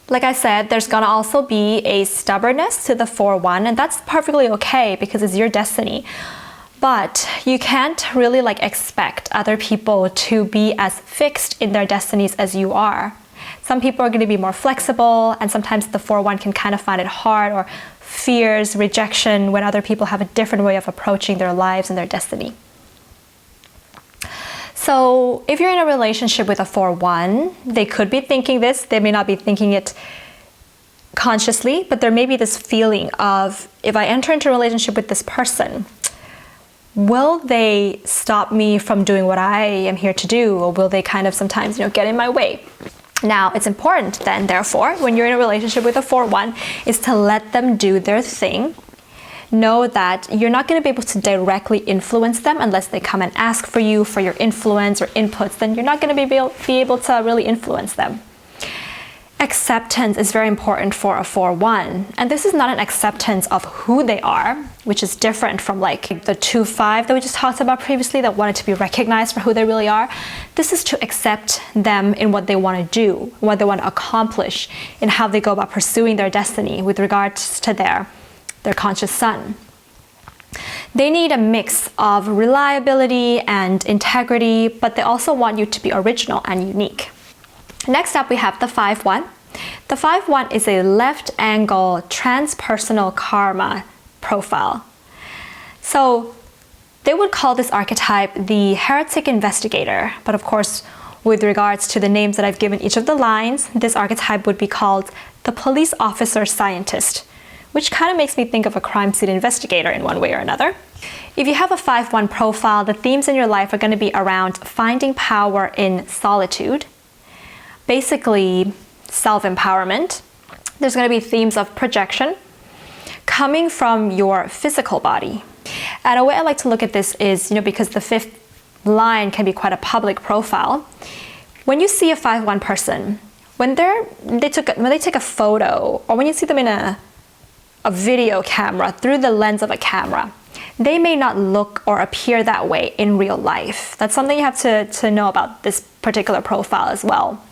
Like I said, there's gonna also be a stubbornness to the 4-1, and that's perfectly okay because it's your destiny. But you can't really like expect other people to be as fixed in their destinies as you are. Some people are going to be more flexible, and sometimes the 4-1 can kind of find it hard or fears rejection when other people have a different way of approaching their lives and their destiny. So if you're in a relationship with a 4-1, they could be thinking this, they may not be thinking it consciously, but there may be this feeling of, if I enter into a relationship with this person, will they stop me from doing what I am here to do? Or will they kind of sometimes, get in my way? Now, it's important then, therefore, when you're in a relationship with a 4-1, is to let them do their thing. Know that you're not going to be able to directly influence them unless they come and ask for you for your influence or inputs. Then you're not going to be able to really influence them. Acceptance is very important for a 4-1, and this is not an acceptance of who they are, which is different from like the 2-5 that we just talked about previously that wanted to be recognized for who they really are. This is to accept them in what they want to do, what they want to accomplish, in how they go about pursuing their destiny with regards to their conscious sun. They need a mix of reliability and integrity, but they also want you to be original and unique. Next up, we have the 5-1. The 5-1 is a left angle transpersonal karma profile. So they would call this archetype the heretic investigator, but of course, with regards to the names that I've given each of the lines, this archetype would be called the police officer scientist, which kind of makes me think of a crime scene investigator in one way or another. If you have a 5-1 profile, the themes in your life are going to be around finding power in solitude, basically self-empowerment. There's going to be themes of projection coming from your physical body. And a way I like to look at this is, because the 5th line can be quite a public profile. When you see a 5-1 person, when they take a photo, or when you see them in a video camera through the lens of a camera, they may not look or appear that way in real life. That's something you have to know about this particular profile as well.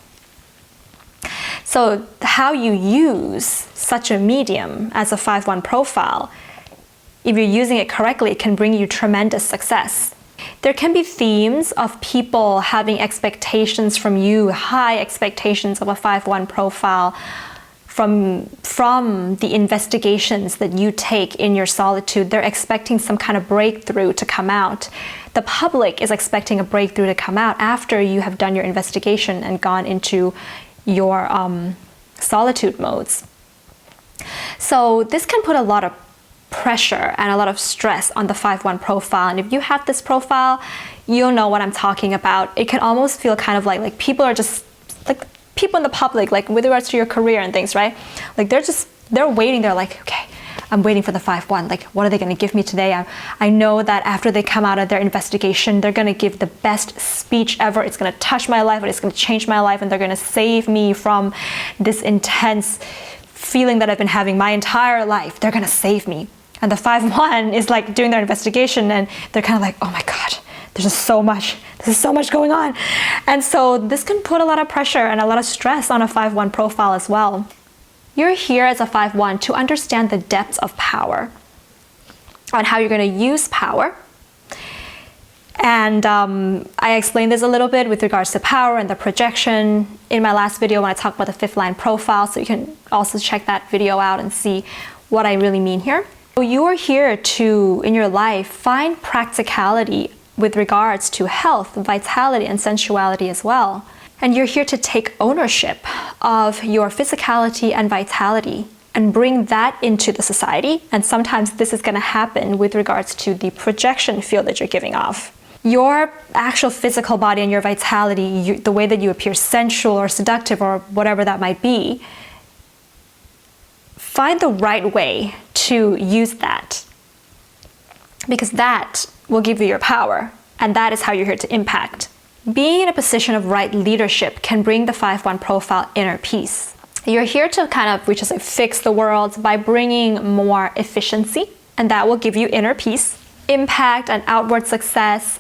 So how you use such a medium as a 5-1 profile, if you're using it correctly, it can bring you tremendous success. There can be themes of people having expectations from you, high expectations of a 5-1 profile from the investigations that you take in your solitude. They're expecting some kind of breakthrough to come out. The public is expecting a breakthrough to come out after you have done your investigation and gone into your solitude modes. So this can put a lot of pressure and a lot of stress on the 5-1 profile. And if you have this profile, you'll know what I'm talking about. It can almost feel kind of like people are just like people in the public, like with regards to your career and things, right? Like they're waiting. They're like, okay, I'm waiting for the 5-1. Like, what are they going to give me today? I know that after they come out of their investigation, they're going to give the best speech ever. It's going to touch my life, and it's going to change my life, and they're going to save me from this intense feeling that I've been having my entire life. They're going to save me. And the 5-1 is like doing their investigation, and they're kind of like, oh my God, there's just so much. There's so much going on. And so this can put a lot of pressure and a lot of stress on a 5-1 profile as well. You're here as a 5-1 to understand the depths of power, on how you're going to use power. And I explained this a little bit with regards to power and the projection in my last video when I talked about the 5th line profile. So you can also check that video out and see what I really mean here. So you are here to, in your life, find practicality with regards to health, vitality, and sensuality as well. And you're here to take ownership of your physicality and vitality and bring that into the society. And sometimes this is going to happen with regards to the projection field that you're giving off. Your actual physical body and your vitality, the way that you appear sensual or seductive or whatever that might be, find the right way to use that, because that will give you your power, and that is how you're here to impact. Being in a position of right leadership can bring the 5-1 profile inner peace. You're here to kind of, we just say, fix the world by bringing more efficiency, and that will give you inner peace, impact, and outward success.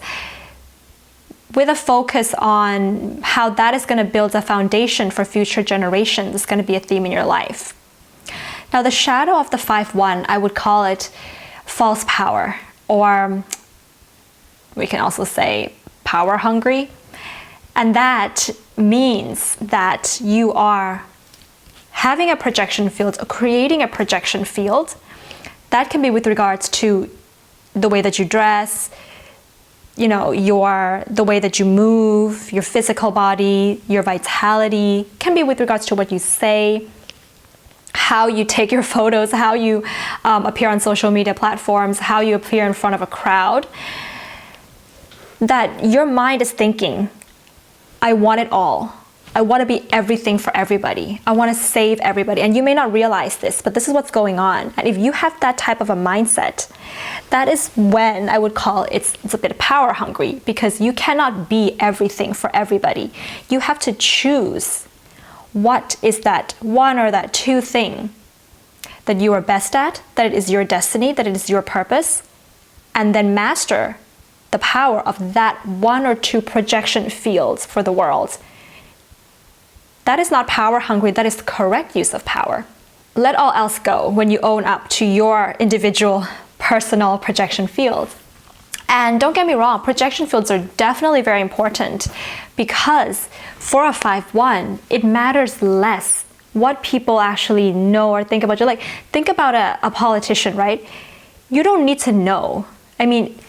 with a focus on how that is going to build a foundation for future generations. It's going to be a theme in your life. Now, the shadow of the 5-1, I would call it false power, or we can also say power hungry. And that means that you are having a projection field, or creating a projection field. That can be with regards to the way that you dress, the way that you move, your physical body, your vitality. Can be with regards to what you say, how you take your photos, how you appear on social media platforms, how you appear in front of a crowd. That your mind is thinking, I want it all. I want to be everything for everybody. I want to save everybody. And you may not realize this, but this is what's going on. And if you have that type of a mindset, that is when I would call it's a bit power hungry, because you cannot be everything for everybody. You have to choose what is that one or that two thing that you are best at, that it is your destiny, that it is your purpose, and then master the power of that one or two projection fields for the world. That is not power hungry, that is the correct use of power. Let all else go when you own up to your individual personal projection field. And don't get me wrong, projection fields are definitely very important, because for a 5-1, it matters less what people actually know or think about you. Like, think about a politician, right? You don't need to know. I mean,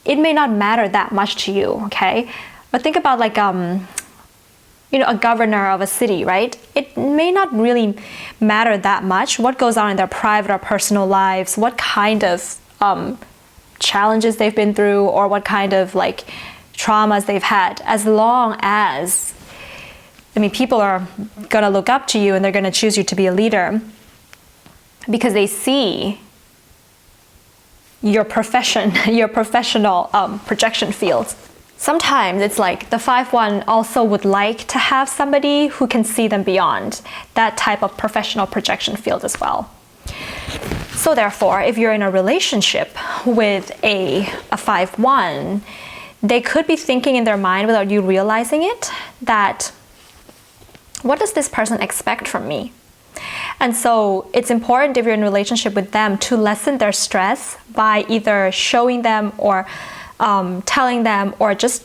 it may not matter that much to you, okay? But think about like, a governor of a city, right? It may not really matter that much what goes on in their private or personal lives, what kind of challenges they've been through, or what kind of like traumas they've had, as long as, people are gonna look up to you and they're gonna choose you to be a leader because they see your profession, your professional projection field. Sometimes it's like the 5-1 also would like to have somebody who can see them beyond that type of professional projection field as well. So therefore, if you're in a relationship with a 5-1, they could be thinking in their mind without you realizing it that, what does this person expect from me? And so it's important, if you're in a relationship with them, to lessen their stress by either showing them or telling them, or just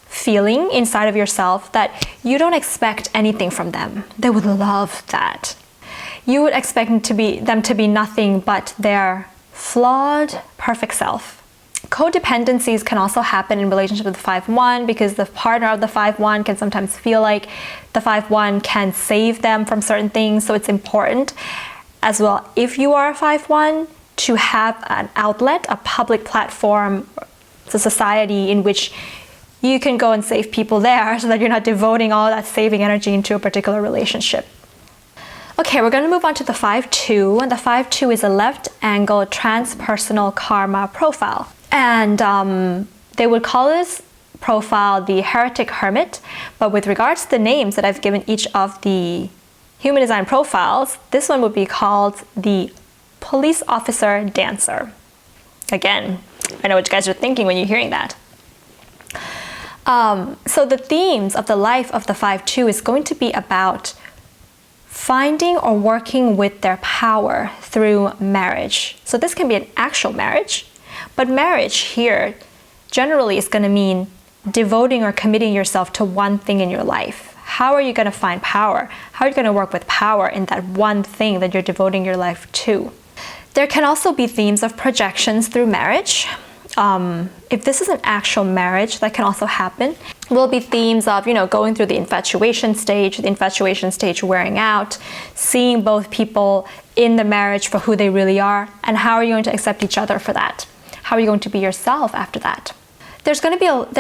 feeling inside of yourself that you don't expect anything from them. They would love that. You would expect them to be nothing but their flawed, perfect self. Codependencies can also happen in relationship with the 5-1, because the partner of the 5-1 can sometimes feel like the 5-1 can save them from certain things. So it's important as well, if you are a 5-1, to have an outlet, a public platform, a society in which you can go and save people there, so that you're not devoting all that saving energy into a particular relationship. Okay, we're going to move on to the 5-2, and the 5-2 is a left angle transpersonal karma profile. And they would call this profile the heretic hermit, but with regards to the names that I've given each of the human design profiles, this one would be called the police officer dancer. Again, I know what you guys are thinking when you're hearing that. So the themes of the life of the 5-2 is going to be about finding or working with their power through marriage. So this can be an actual marriage, but marriage here generally is going to mean devoting or committing yourself to one thing in your life. How are you going to find power? How are you going to work with power in that one thing that you're devoting your life to? There can also be themes of projections through marriage. If this is an actual marriage, that can also happen. Will be themes of, going through the infatuation stage wearing out, seeing both people in the marriage for who they really are, and how are you going to accept each other for that? How are you going to be yourself after that? There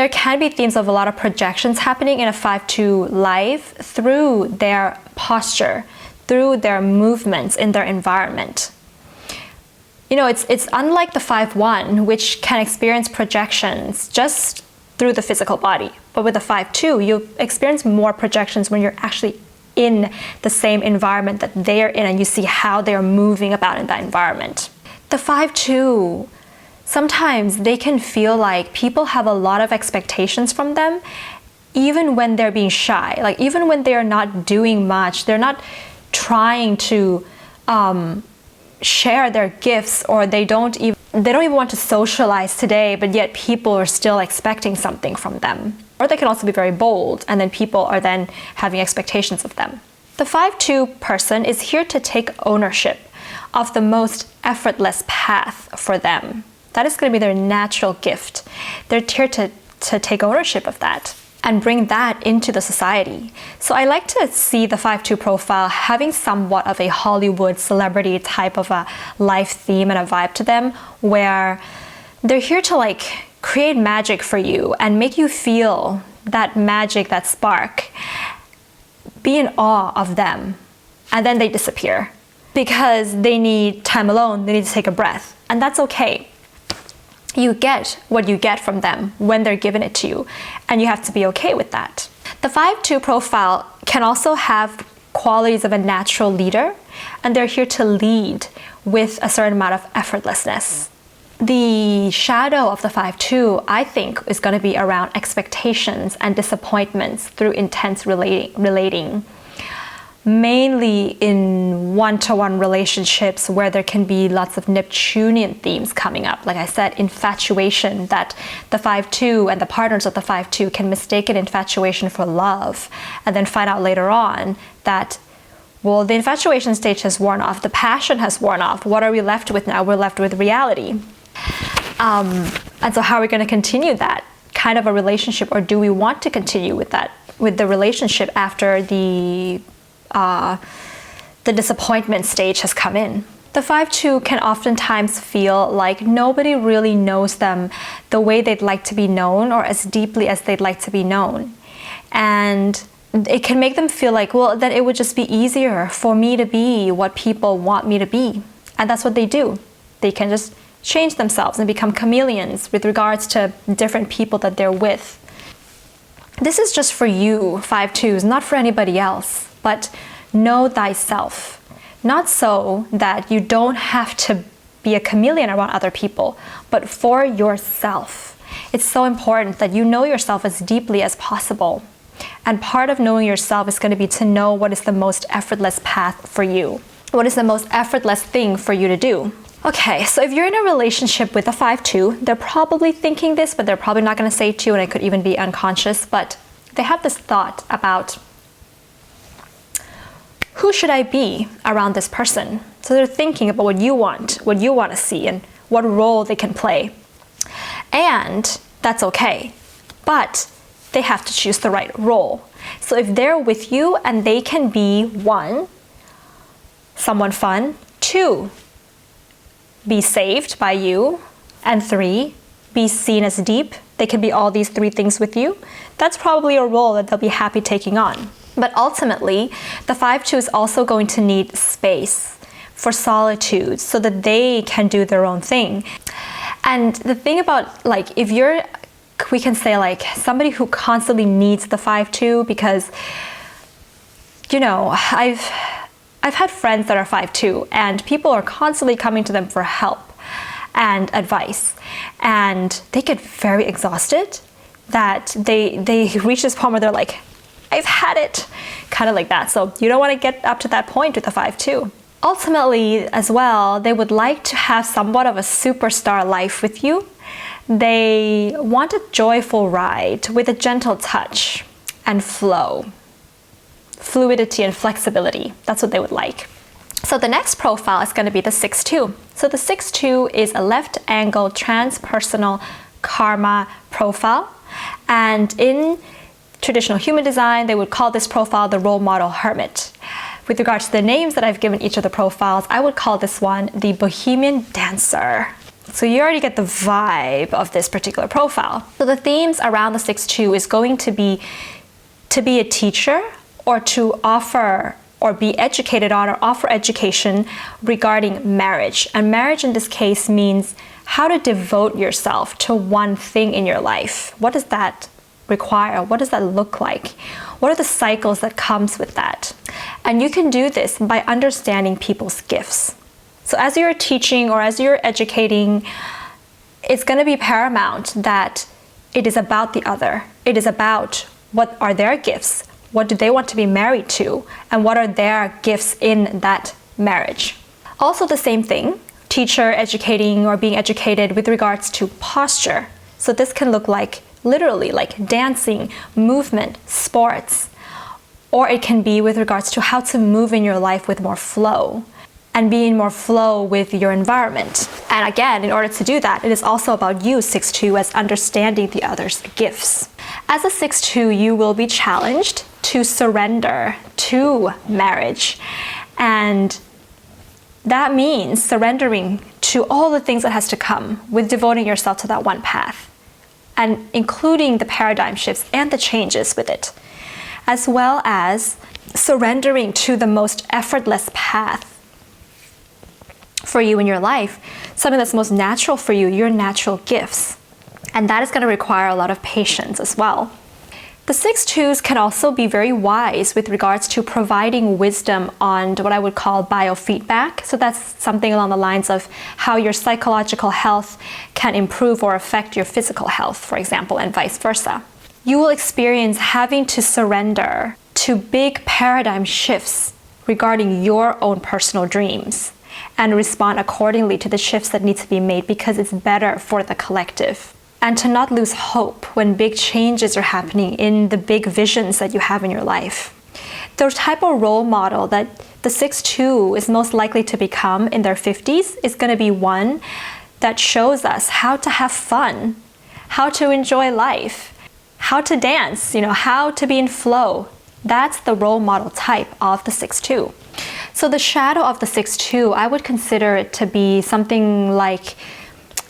can be themes of a lot of projections happening in a 5-2 life through their posture, through their movements in their environment. It's unlike the 5-1, which can experience projections just through the physical body. But with the 5-2, you experience more projections when you're actually in the same environment that they're in, and you see how they're moving about in that environment. The 5-2 Sometimes they can feel like people have a lot of expectations from them, even when they're being shy. Like even when they're not doing much, they're not trying to share their gifts, or they don't even want to socialize today, but yet people are still expecting something from them. Or they can also be very bold, and then people are then having expectations of them. The 5-2 person is here to take ownership of the most effortless path for them. That is going to be their natural gift. They're here to take ownership of that and bring that into the society. So I like to see the 5-2 profile having somewhat of a Hollywood celebrity type of a life theme and a vibe to them, where they're here to like create magic for you and make you feel that magic, that spark. Be in awe of them, and then they disappear because they need time alone. They need to take a breath, and that's okay. You get what you get from them when they're giving it to you, and you have to be okay with that. The 5-2 profile can also have qualities of a natural leader, and they're here to lead with a certain amount of effortlessness. The shadow of the 5-2, I think, is going to be around expectations and disappointments through intense relating. Mainly in one-to-one relationships where there can be lots of Neptunian themes coming up. Like I said, infatuation, that the 5-2 and the partners of the 5-2 can mistake an infatuation for love, and then find out later on that, well, the infatuation stage has worn off, the passion has worn off. What are we left with now? We're left with reality. And so how are we going to continue that kind of a relationship, or do we want to continue with the relationship after the disappointment stage has come in? The 5-2 can oftentimes feel like nobody really knows them the way they'd like to be known, or as deeply as they'd like to be known. And it can make them feel like, well, then it would just be easier for me to be what people want me to be. And that's what they do. They can just change themselves and become chameleons with regards to different people that they're with. This is just for you, 5-2s, not for anybody else. But know thyself. Not so that you don't have to be a chameleon around other people, but for yourself. It's so important that you know yourself as deeply as possible. And part of knowing yourself is going to be to know what is the most effortless path for you. What is the most effortless thing for you to do? Okay, so if you're in a relationship with a 5-2, they're probably thinking this, but they're probably not going to say it to you, and it could even be unconscious, but they have this thought about, who should I be around this person? So they're thinking about what you want to see, and what role they can play. And that's okay, but they have to choose the right role. So if they're with you and they can be 1, someone fun, 2, be saved by you, and 3, be seen as deep. They can be all these 3 things with you. That's probably a role that they'll be happy taking on. But ultimately, the 5-2 is also going to need space for solitude so that they can do their own thing. And the thing about, like, if you're, we can say like somebody who constantly needs the 5-2, because, you know, I've had friends that are 5-2, and people are constantly coming to them for help and advice, and they get very exhausted, that they reach this point where they're like, I've had it, kind of like that. So you don't want to get up to that point with the 5-2. Ultimately, as well, they would like to have somewhat of a superstar life with you. They want a joyful ride with a gentle touch and flow. Fluidity and flexibility. That's what they would like. So the next profile is going to be the 6-2. So the 6-2 is a left-angle transpersonal karma profile. And in traditional human design, they would call this profile the role model hermit. With regards to the names that I've given each of the profiles, I would call this one the bohemian dancer. So you already get the vibe of this particular profile. So the themes around the 6-2 is going to be a teacher, or to offer or be educated on or offer education regarding marriage. And marriage in this case means how to devote yourself to one thing in your life. What does that require? What does that look like? What are the cycles that comes with that? And you can do this by understanding people's gifts. So as you're teaching or as you're educating, it's going to be paramount that it is about the other. It is about what are their gifts, what do they want to be married to, and what are their gifts in that marriage. Also the same thing, teacher educating or being educated with regards to posture. So this can look like literally like dancing, movement, sports, or it can be with regards to how to move in your life with more flow and be in more flow with your environment. And again, in order to do that, it is also about you, 6-2, as understanding the other's gifts. As a 6-2, you will be challenged to surrender to marriage. And that means surrendering to all the things that has to come with devoting yourself to that one path, and including the paradigm shifts and the changes with it, as well as surrendering to the most effortless path for you in your life, something that's most natural for you, your natural gifts. And that is going to require a lot of patience as well. The 6-2s can also be very wise with regards to providing wisdom on what I would call biofeedback. So that's something along the lines of how your psychological health can improve or affect your physical health, for example, and vice versa. You will experience having to surrender to big paradigm shifts regarding your own personal dreams and respond accordingly to the shifts that need to be made because it's better for the collective. And to not lose hope when big changes are happening in the big visions that you have in your life. The type of role model that the 6-2 is most likely to become in their 50s is going to be one that shows us how to have fun, how to enjoy life, how to dance, how to be in flow. That's the role model type of the 6-2. So the shadow of the 6-2, I would consider it to be something like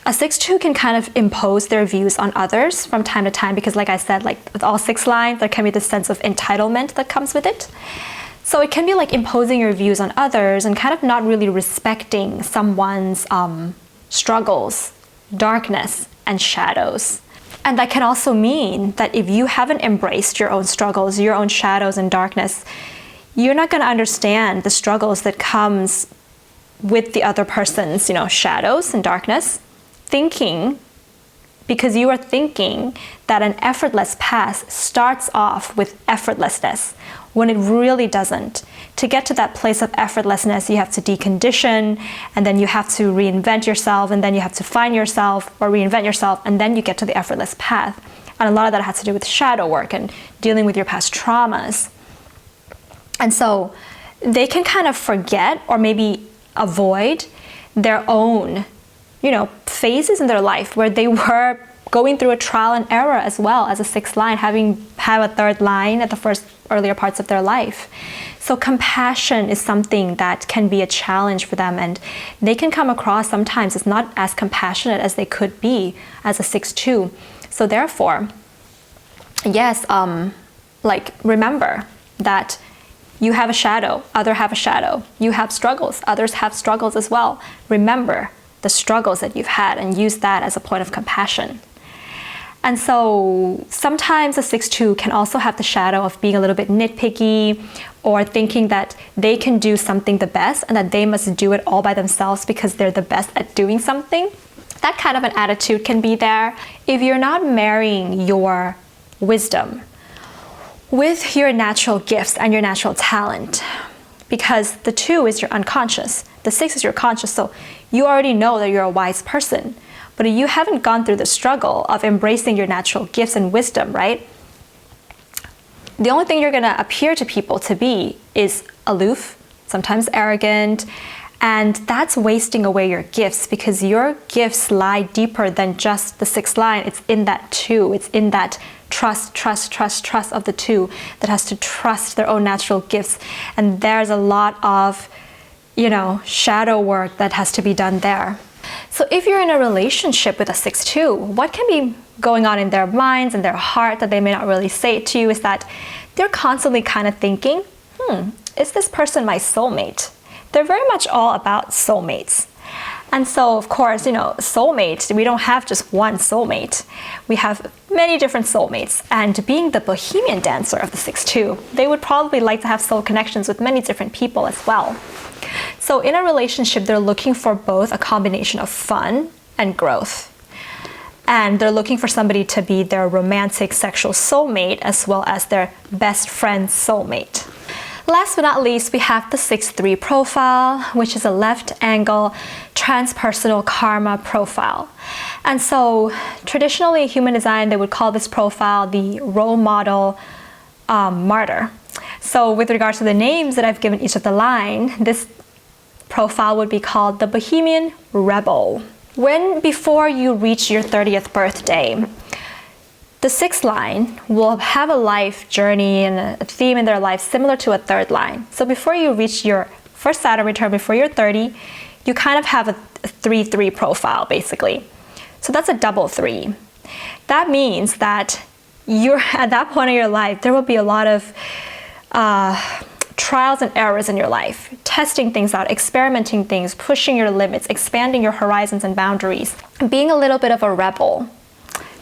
a 6-2 can kind of impose their views on others from time to time because, like I said, like with all 6 lines, there can be this sense of entitlement that comes with it. So it can be like imposing your views on others and kind of not really respecting someone's struggles, darkness, and shadows. And that can also mean that if you haven't embraced your own struggles, your own shadows and darkness, you're not going to understand the struggles that comes with the other person's, shadows and darkness. Because you are thinking that an effortless path starts off with effortlessness when it really doesn't. To get to that place of effortlessness, you have to decondition, and then you have to reinvent yourself, and then you have to find yourself or reinvent yourself, and then you get to the effortless path. And a lot of that has to do with shadow work and dealing with your past traumas. And so they can kind of forget or maybe avoid their own phases in their life where they were going through a trial and error as well as a 6th line, have a 3rd line at the first earlier parts of their life. So compassion is something that can be a challenge for them, and they can come across sometimes as not as compassionate as they could be as a 6-2. So therefore, yes, remember that you have a shadow, others have a shadow. You have struggles, others have struggles as well. Remember the struggles that you've had and use that as a point of compassion. And so sometimes a 6-2 can also have the shadow of being a little bit nitpicky or thinking that they can do something the best and that they must do it all by themselves because they're the best at doing something. That kind of an attitude can be there. If you're not marrying your wisdom with your natural gifts and your natural talent, because the 2 is your unconscious, the 6 is your conscious, so you already know that you're a wise person. But if you haven't gone through the struggle of embracing your natural gifts and wisdom, right? The only thing you're going to appear to people to be is aloof, sometimes arrogant, and that's wasting away your gifts because your gifts lie deeper than just the 6th line. It's in that 2. It's in that trust of the 2 that has to trust their own natural gifts. And there's a lot of, shadow work that has to be done there. So if you're in a relationship with a 6-2, what can be going on in their minds and their heart that they may not really say it to you is that they're constantly kind of thinking, is this person my soulmate? They're very much all about soulmates. And so, of course, soulmate, we don't have just one soulmate. We have many different soulmates. And being the bohemian dancer of the 6-2, they would probably like to have soul connections with many different people as well. So in a relationship, they're looking for both a combination of fun and growth. And they're looking for somebody to be their romantic sexual soulmate as well as their best friend's soulmate. Last but not least, we have the 6-3 profile, which is a left angle transpersonal karma profile. And so traditionally in human design, they would call this profile the role model martyr. So with regards to the names that I've given each of the line, this profile would be called the Bohemian Rebel. Before you reach your 30th birthday, the 6th line will have a life journey and a theme in their life similar to a 3rd line. So before you reach your first Saturn return, before you're 30, you kind of have a 3-3 profile basically. So that's a double 3. That means that you're at that point in your life, there will be a lot of trials and errors in your life, testing things out, experimenting things, pushing your limits, expanding your horizons and boundaries, being a little bit of a rebel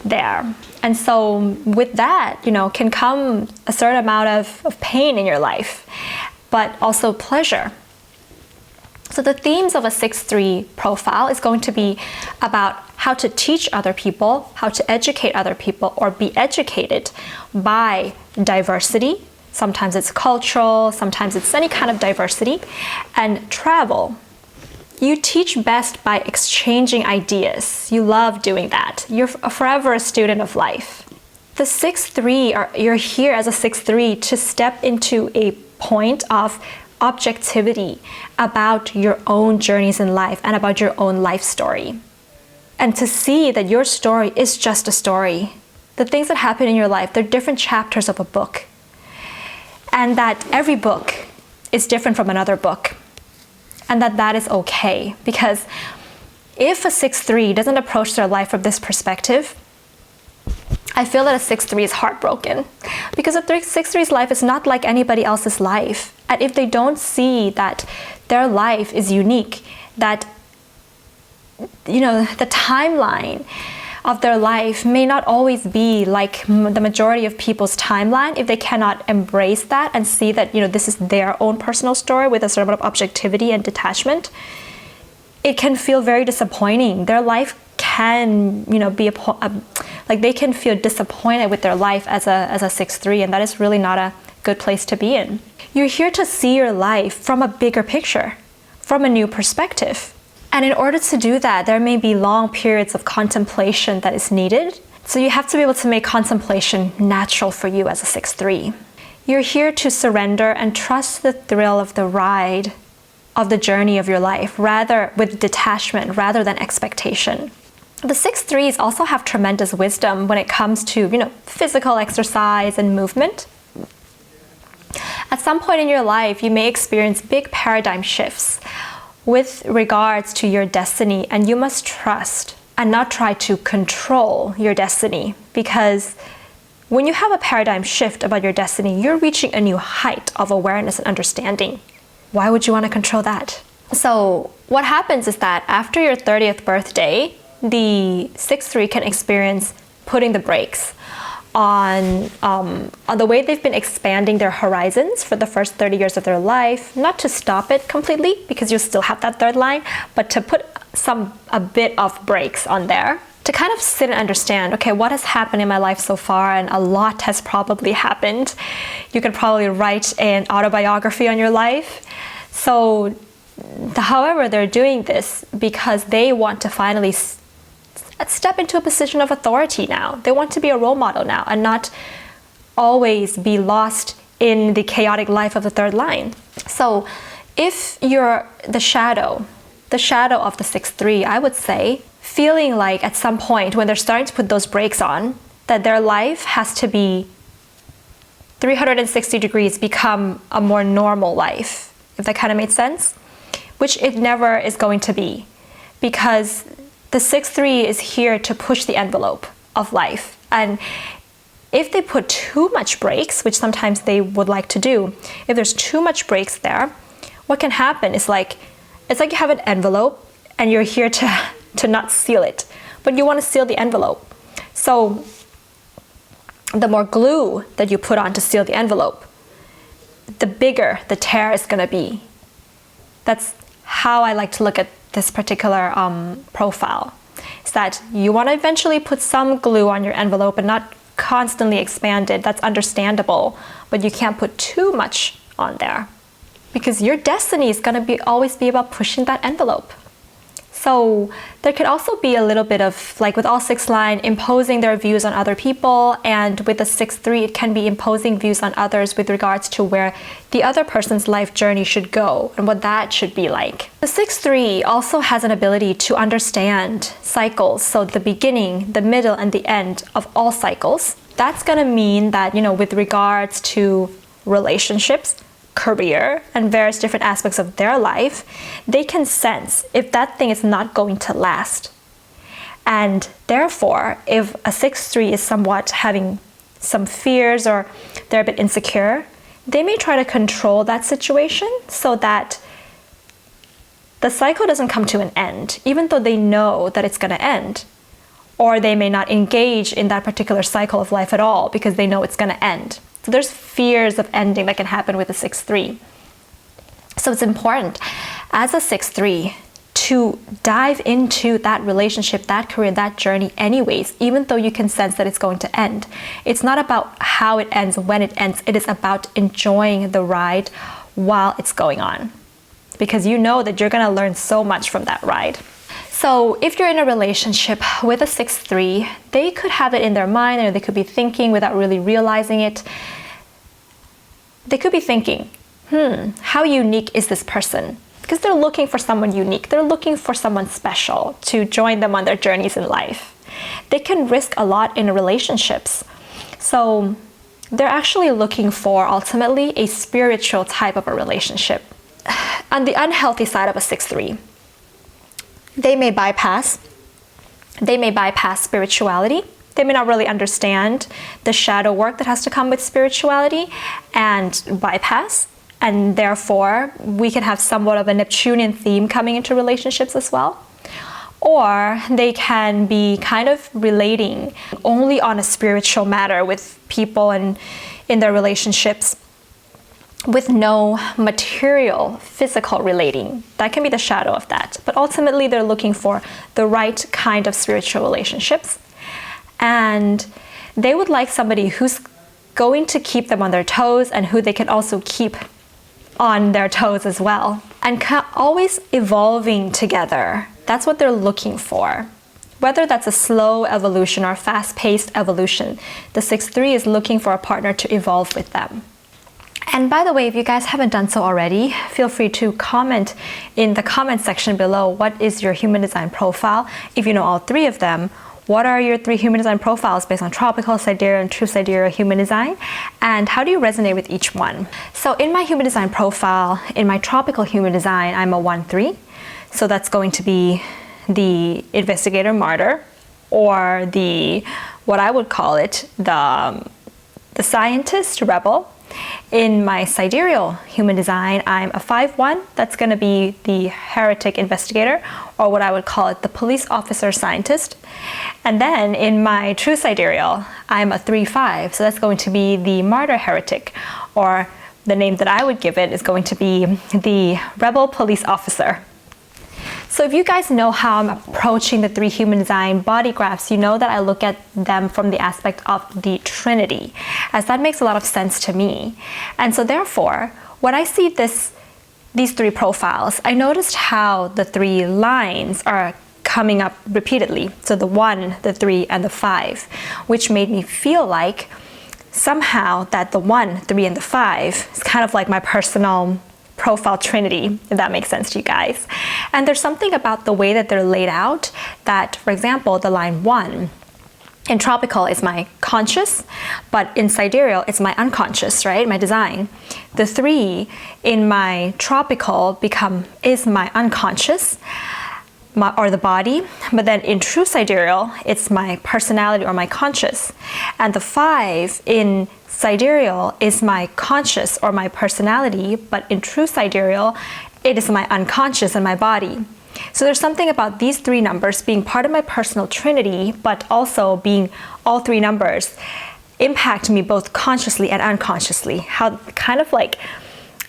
there. And so with that, can come a certain amount of pain in your life, but also pleasure. So the themes of a 6-3 profile is going to be about how to teach other people, how to educate other people, or be educated by diversity. Sometimes it's cultural, sometimes it's any kind of diversity, and travel. You teach best by exchanging ideas. You love doing that. You're forever a student of life. The 6-3, you're here as a 6-3 to step into a point of objectivity about your own journeys in life and about your own life story. And to see that your story is just a story. The things that happen in your life, they're different chapters of a book. And that every book is different from another book. And that is okay. Because if a 6-3 doesn't approach their life from this perspective, I feel that a 6-3 is heartbroken. Because a 6-3's life is not like anybody else's life. And if they don't see that their life is unique, that the timeline of their life may not always be like the majority of people's timeline, if they cannot embrace that and see that this is their own personal story with a certain amount of objectivity and detachment, it can feel very disappointing. Their life can be like they can feel disappointed with their life as a 6-3, and that is really not a good place to be in. You're here to see your life from a bigger picture, from a new perspective. And in order to do that, there may be long periods of contemplation that is needed. So you have to be able to make contemplation natural for you as a 6-3. You're here to surrender and trust the thrill of the ride, of the journey of your life, rather with detachment rather than expectation. The 6-3s also have tremendous wisdom when it comes to, physical exercise and movement. At some point in your life, you may experience big paradigm shifts with regards to your destiny, and you must trust and not try to control your destiny, because when you have a paradigm shift about your destiny, you're reaching a new height of awareness and understanding. Why would you want to control that? So what happens is that after your 30th birthday, the 6-3 can experience putting the brakes on the way they've been expanding their horizons for the first 30 years of their life, not to stop it completely because you still have that 3rd line, but to put a bit of brakes on there to kind of sit and understand, okay, what has happened in my life so far, and a lot has probably happened. You could probably write an autobiography on your life. So, however, they're doing this because they want to finally step into a position of authority now. They want to be a role model now and not always be lost in the chaotic life of the 3rd line. So if you're the shadow of the 6-3, I would say, feeling like at some point when they're starting to put those brakes on, that their life has to be 360 degrees become a more normal life, if that kind of made sense, which it never is going to be, because the 6-3 is here to push the envelope of life. And if they put too much brakes, which sometimes they would like to do, if there's too much brakes there, what can happen is it's like you have an envelope and you're here to not seal it, but you want to seal the envelope. So the more glue that you put on to seal the envelope, the bigger the tear is going to be. That's how I like to look at this particular profile. is that you want to eventually put some glue on your envelope and not constantly expand it. That's understandable, but you can't put too much on there because your destiny is going to always be about pushing that envelope. So there could also be a little bit of, like with all 6 line, imposing their views on other people, and with the 6-3, it can be imposing views on others with regards to where the other person's life journey should go and what that should be like. The 6-3 also has an ability to understand cycles, so the beginning, the middle, and the end of all cycles. That's going to mean that, with regards to relationships, career, and various different aspects of their life, they can sense if that thing is not going to last. And therefore, if a 6-3 is somewhat having some fears or they're a bit insecure, they may try to control that situation so that the cycle doesn't come to an end, even though they know that it's going to end. Or they may not engage in that particular cycle of life at all because they know it's going to end. So there's fears of ending that can happen with a 6-3. So it's important as a 6-3 to dive into that relationship, that career, that journey anyways, even though you can sense that it's going to end. It's not about how it ends, when it ends. It is about enjoying the ride while it's going on, because you know that you're going to learn so much from that ride. So if you're in a relationship with a 6-3, they could have it in their mind, or they could be thinking without really realizing it. They could be thinking, how unique is this person? Because they're looking for someone unique. They're looking for someone special to join them on their journeys in life. They can risk a lot in relationships. So they're actually looking for, ultimately, a spiritual type of a relationship. On the unhealthy side of a 6-3, they may bypass spirituality. They may not really understand the shadow work that has to come with spirituality and bypass. And therefore, we can have somewhat of a Neptunian theme coming into relationships as well. Or they can be kind of relating only on a spiritual matter with people and in their relationships, with no material, physical relating. That can be the shadow of that. But ultimately, they're looking for the right kind of spiritual relationships. And they would like somebody who's going to keep them on their toes and who they can also keep on their toes as well. And always evolving together. That's what they're looking for. Whether that's a slow evolution or fast-paced evolution, the 6-3 is looking for a partner to evolve with them. And by the way, if you guys haven't done so already, feel free to comment in the comment section below, what is your human design profile? If you know all 3 of them, what are your 3 human design profiles based on tropical, sidereal, and true sidereal human design? And how do you resonate with each one? So in my human design profile, in my tropical human design, I'm a 1-3. So that's going to be the investigator martyr, or what I would call it, the scientist rebel. In my sidereal human design, I'm a 5-1. That's going to be the heretic investigator, or what I would call it, the police officer scientist. And then in my true sidereal, I'm a 3-5. So that's going to be the martyr heretic, or the name that I would give it is going to be the rebel police officer. So if you guys know how I'm approaching the 3 human design body graphs, you know that I look at them from the aspect of the Trinity, as that makes a lot of sense to me. And so therefore, when I see these 3 profiles, I noticed how the 3 lines are coming up repeatedly. So the 1, the 3, and the 5, which made me feel like somehow that the 1, 3, and the 5 is kind of like my personal profile trinity, if that makes sense to you guys. And there's something about the way that they're laid out that, for example, the line 1 in tropical is my conscious, but in sidereal it's my unconscious, right? My design. The 3 in my tropical is my unconscious, or the body, but then in true sidereal it's my personality or my conscious. And the 5 in sidereal is my conscious or my personality, but in true sidereal, it is my unconscious and my body. So there's something about these 3 numbers being part of my personal trinity, but also being all 3 numbers impact me both consciously and unconsciously. How kind of like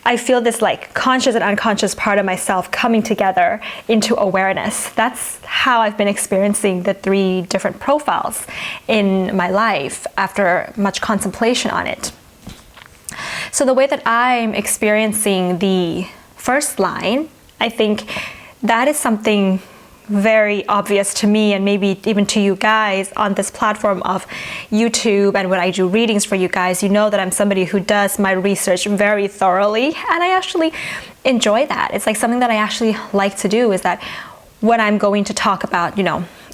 I feel this like conscious and unconscious part of myself coming together into awareness. That's how I've been experiencing the 3 different profiles in my life after much contemplation on it. So the way that I'm experiencing the first line, I think that is something very obvious to me, and maybe even to you guys on this platform of YouTube. And when I do readings for you guys, you know that I'm somebody who does my research very thoroughly, and I actually enjoy that. It's like something that I actually like to do, is that when I'm going to talk about,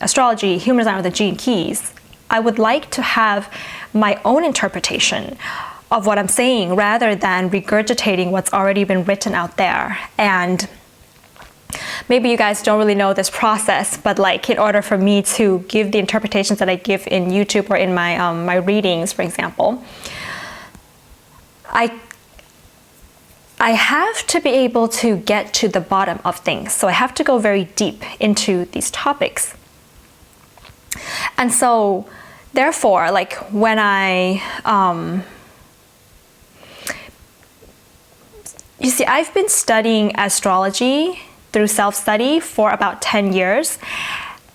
astrology, human design, or the gene keys, I would like to have my own interpretation of what I'm saying rather than regurgitating what's already been written out there. And maybe you guys don't really know this process, but like in order for me to give the interpretations that I give in YouTube or in my my readings, for example, I have to be able to get to the bottom of things. So I have to go very deep into these topics. And so therefore, like when you see, I've been studying astrology through self-study for about 10 years,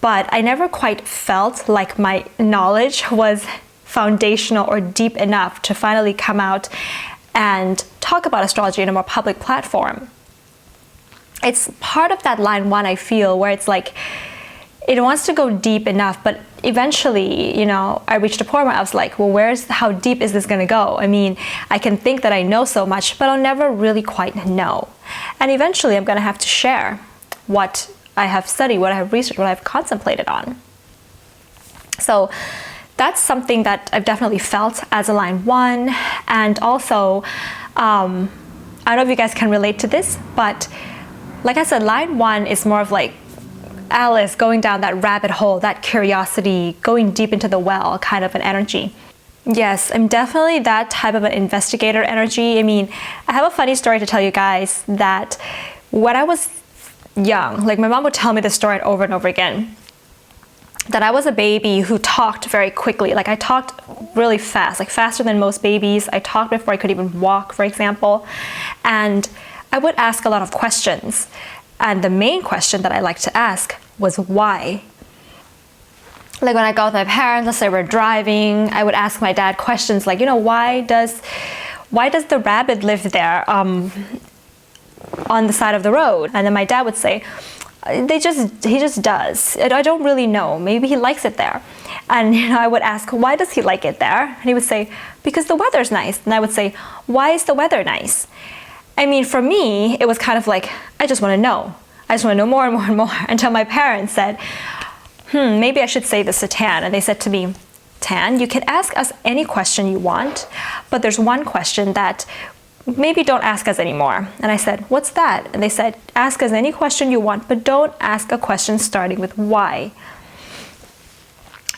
but I never quite felt like my knowledge was foundational or deep enough to finally come out and talk about astrology in a more public platform. It's part of that line 1, I feel, where it's like, it wants to go deep enough, but eventually, I reached a point where I was like, well, how deep is this going to go? I mean, I can think that I know so much, but I'll never really quite know. And eventually I'm going to have to share what I have studied, what I have researched, what I've contemplated on. So that's something that I've definitely felt as a line 1. And also, I don't know if you guys can relate to this, but like I said, line 1 is more of like Alice going down that rabbit hole, that curiosity, going deep into the well kind of an energy. Yes, I'm definitely that type of an investigator energy. I mean, I have a funny story to tell you guys, that when I was young, like my mom would tell me this story over and over again, that I was a baby who talked very quickly. Like I talked really fast, like faster than most babies. I talked before I could even walk, for example. And I would ask a lot of questions. And the main question that I liked to ask was why. Like when I go with my parents, let's say we're driving, I would ask my dad questions like, why does the rabbit live there on the side of the road? And then my dad would say, he just does. I don't really know. Maybe he likes it there. And I would ask, why does he like it there? And he would say, because the weather's nice. And I would say, why is the weather nice? I mean, for me, it was kind of like, I just want to know. I just want to know more and more and more, until my parents said, maybe I should say this to Tan. And they said to me, Tan, you can ask us any question you want, but there's one question that maybe don't ask us anymore. And I said, what's that? And they said, ask us any question you want, but don't ask a question starting with why.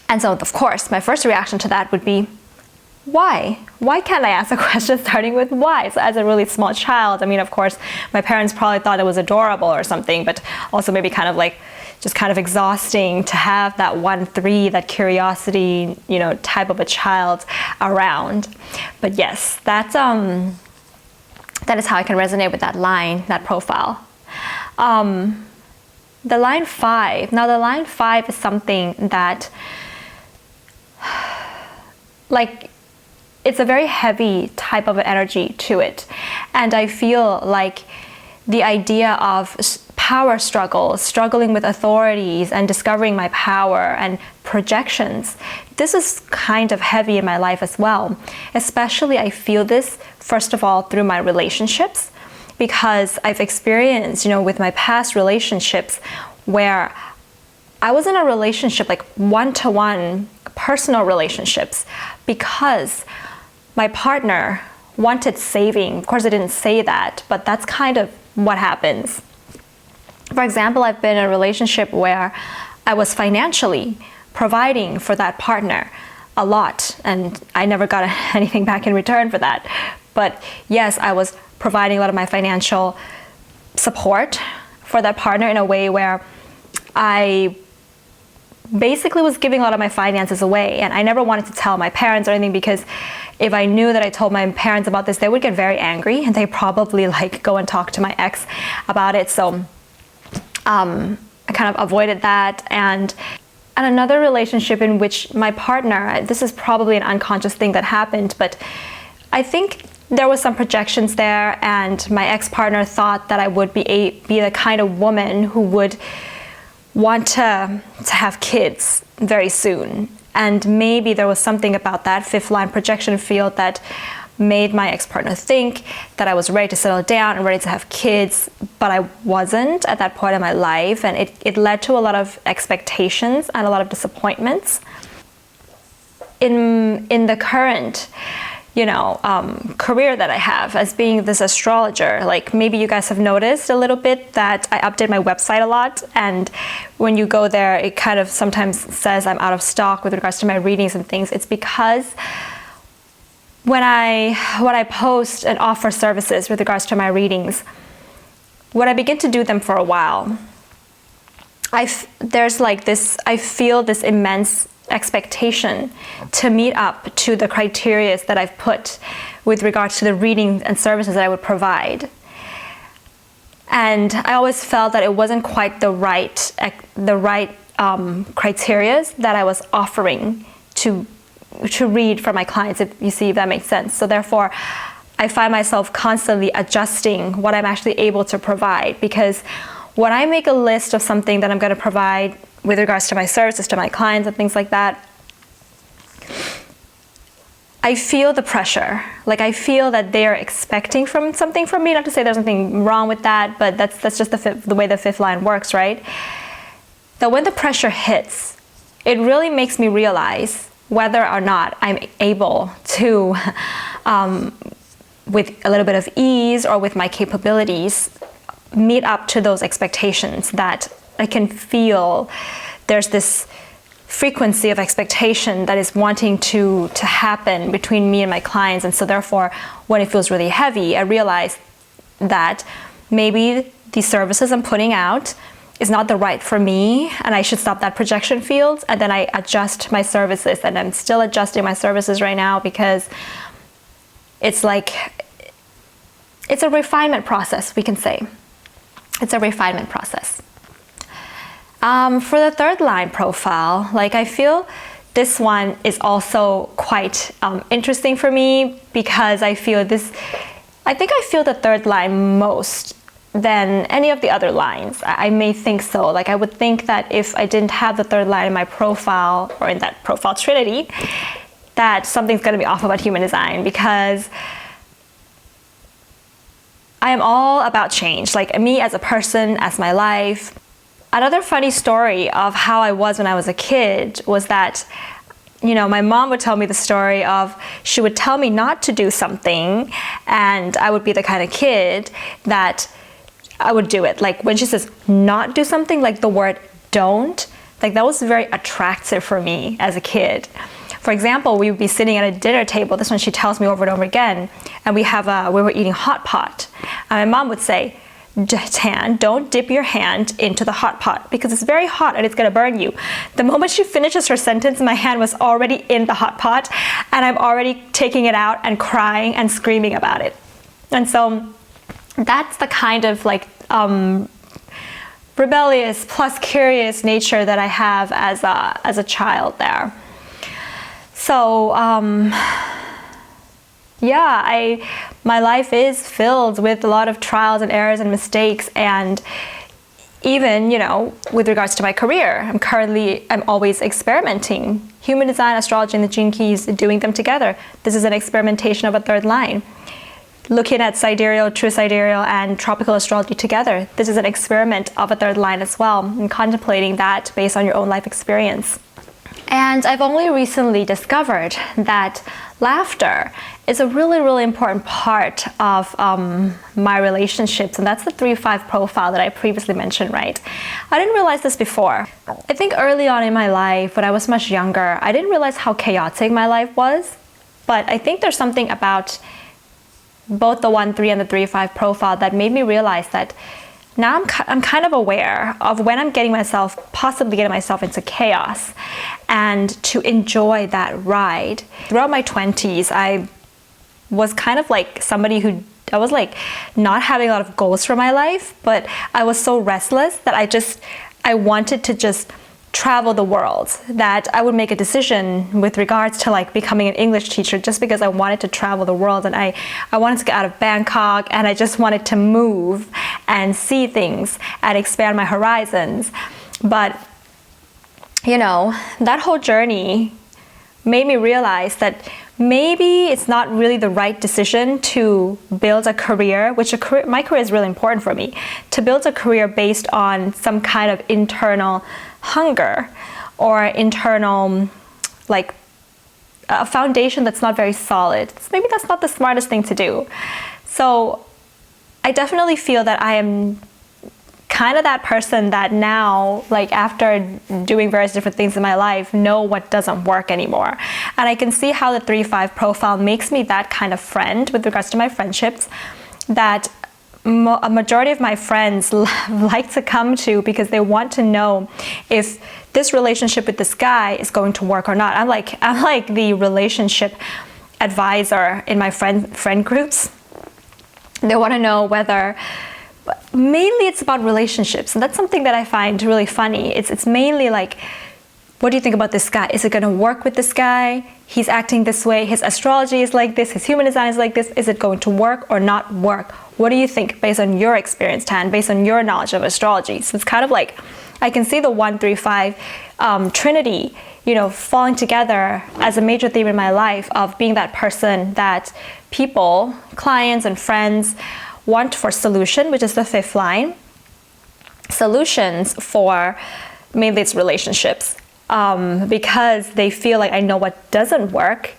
And so, of course, my first reaction to that would be, why? Why can't I ask a question starting with why? So as a really small child, I mean, of course, my parents probably thought it was adorable or something, but also maybe kind of like, just kind of exhausting to have that 1-3, that curiosity, type of a child around. But yes, that is how I can resonate with that line, that profile. The line 5. Now the line 5 is something that, like, it's a very heavy type of an energy to it. And I feel like the idea of power struggles, struggling with authorities and discovering my power and projections, this is kind of heavy in my life as well. Especially I feel this, first of all, through my relationships, because I've experienced, with my past relationships where I was in a relationship, like one-to-one personal relationships, because my partner wanted saving. Of course, I didn't say that, but that's kind of what happens. For example, I've been in a relationship where I was financially providing for that partner a lot, and I never got anything back in return for that. But yes, I was providing a lot of my financial support for that partner in a way where I basically was giving a lot of my finances away, and I never wanted to tell my parents or anything because if I knew that I told my parents about this, they would get very angry, and they probably like go and talk to my ex about it. So I kind of avoided that. And another relationship in which my partner, this is probably an unconscious thing that happened, but I think there was some projections there, and my ex-partner thought that I would be the kind of woman who would want to have kids very soon. And maybe there was something about that fifth line projection field that made my ex-partner think that I was ready to settle down and ready to have kids, but I wasn't at that point in my life, and it led to a lot of expectations and a lot of disappointments. In the current career that I have as being this astrologer, like maybe you guys have noticed a little bit that I update my website a lot, and when you go there, it kind of sometimes says I'm out of stock with regards to my readings and things. It's because when I post and offer services with regards to my readings, when I begin to do them for a while, I feel this immense expectation to meet up to the criteria that I've put with regards to the readings and services that I would provide. And I always felt that it wasn't quite the right criteria that I was offering to read for my clients, if that makes sense. So therefore, I find myself constantly adjusting what I'm actually able to provide, because when I make a list of something that I'm going to provide with regards to my services to my clients and things like that, I feel the pressure. Like I feel that they're expecting something from me. Not to say there's something wrong with that, but that's just the way the fifth line works, right? That when the pressure hits, it really makes me realize whether or not I'm able to, with a little bit of ease or with my capabilities, meet up to those expectations. That I can feel there's this frequency of expectation that is wanting to happen between me and my clients. And so therefore, when it feels really heavy, I realize that maybe the services I'm putting out is not the right for me, and I should stop that projection field, and then I adjust my services. And I'm still adjusting my services right now, because it's a refinement process, we can say. It's a refinement process. For the third line profile, I feel this one is also quite interesting for me, because I think I feel the third line most than any of the other lines. I may think so. I would think that if I didn't have the third line in my profile, or in that profile trinity, that something's going to be off about human design, because I am all about change. Me as a person, as my life. Another funny story of how I was when I was a kid was that, my mom would tell me the story of, she would tell me not to do something, and I would be the kind of kid that I would do it. When she says not do something, the word don't, that was very attractive for me as a kid. For example, we would be sitting at a dinner table, this one she tells me over and over again, and we were eating hot pot. And my mom would say, Tan, don't dip your hand into the hot pot, because it's very hot and it's going to burn you. The moment she finishes her sentence, my hand was already in the hot pot, and I'm already taking it out and crying and screaming about it. And so that's the kind of rebellious plus curious nature that I have as a child there. So my life is filled with a lot of trials and errors and mistakes, and even, with regards to my career, I'm always experimenting. Human design, astrology, and the gene keys, doing them together. This is an experimentation of a third line. Looking at sidereal, true sidereal, and tropical astrology together. This is an experiment of a third line as well, and contemplating that based on your own life experience. And I've only recently discovered that laughter is a really, really important part of my relationships, and that's the 3-5 profile that I previously mentioned, right? I didn't realize this before. I think early on in my life, when I was much younger, I didn't realize how chaotic my life was, but I think there's something about both the 1-3 and the 3-5 profile that made me realize that now I'm kind of aware of when I'm possibly getting myself into chaos, and to enjoy that ride. Throughout my 20s, I was kind of like somebody who, I was like not having a lot of goals for my life, but I was so restless that I wanted to just travel the world, that I would make a decision with regards to like becoming an English teacher just because I wanted to travel the world, and I wanted to get out of Bangkok, and I just wanted to move and see things and expand my horizons. But you know, that whole journey made me realize that maybe it's not really the right decision to build a career, my career is really important for me, to build a career based on some kind of internal hunger or internal, like, a foundation that's not very solid. Maybe that's not the smartest thing to do. So I definitely feel that I am kind of that person that now, like after doing various different things in my life, know what doesn't work anymore. And I can see how the 3-5 profile makes me that kind of friend with regards to my friendships, that a majority of my friends like to come to because they want to know if this relationship with this guy is going to work or not. I'm like the relationship advisor in my friend groups. They want to know whether, mainly it's about relationships, and that's something that I find really funny. It's mainly like, what do you think about this guy? Is it going to work with this guy? He's acting this way. His astrology is like this. His human design is like this. Is it going to work or not work? What do you think based on your experience, Tan, based on your knowledge of astrology? So it's kind of like, I can see the 1-3-5 trinity, you know, falling together as a major theme in my life of being that person that people, clients and friends want for solution, which is the 5th line. Solutions for, mainly it's relationships. Because they feel like I know what doesn't work.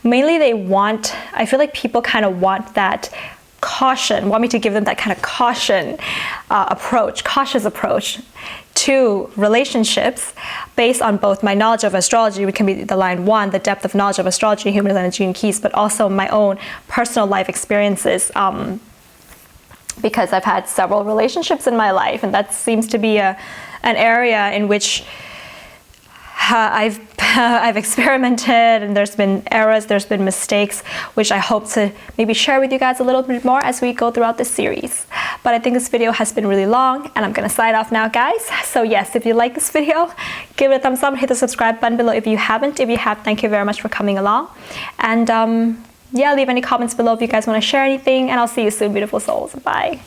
Mainly I feel like people kind of want that caution, want me to give them that kind of cautious approach to relationships based on both my knowledge of astrology, which can be the line 1, the depth of knowledge of astrology, human design, and gene keys, but also my own personal life experiences, because I've had several relationships in my life, and that seems to be an area in which I've experimented, and there's been errors, there's been mistakes, which I hope to maybe share with you guys a little bit more as we go throughout this series. But I think this video has been really long, and I'm gonna sign off now, guys. So yes, if you like this video, give it a thumbs up, hit the subscribe button below if you haven't. If you have, thank you very much for coming along. And yeah, leave any comments below if you guys want to share anything, and I'll see you soon, beautiful souls. Bye.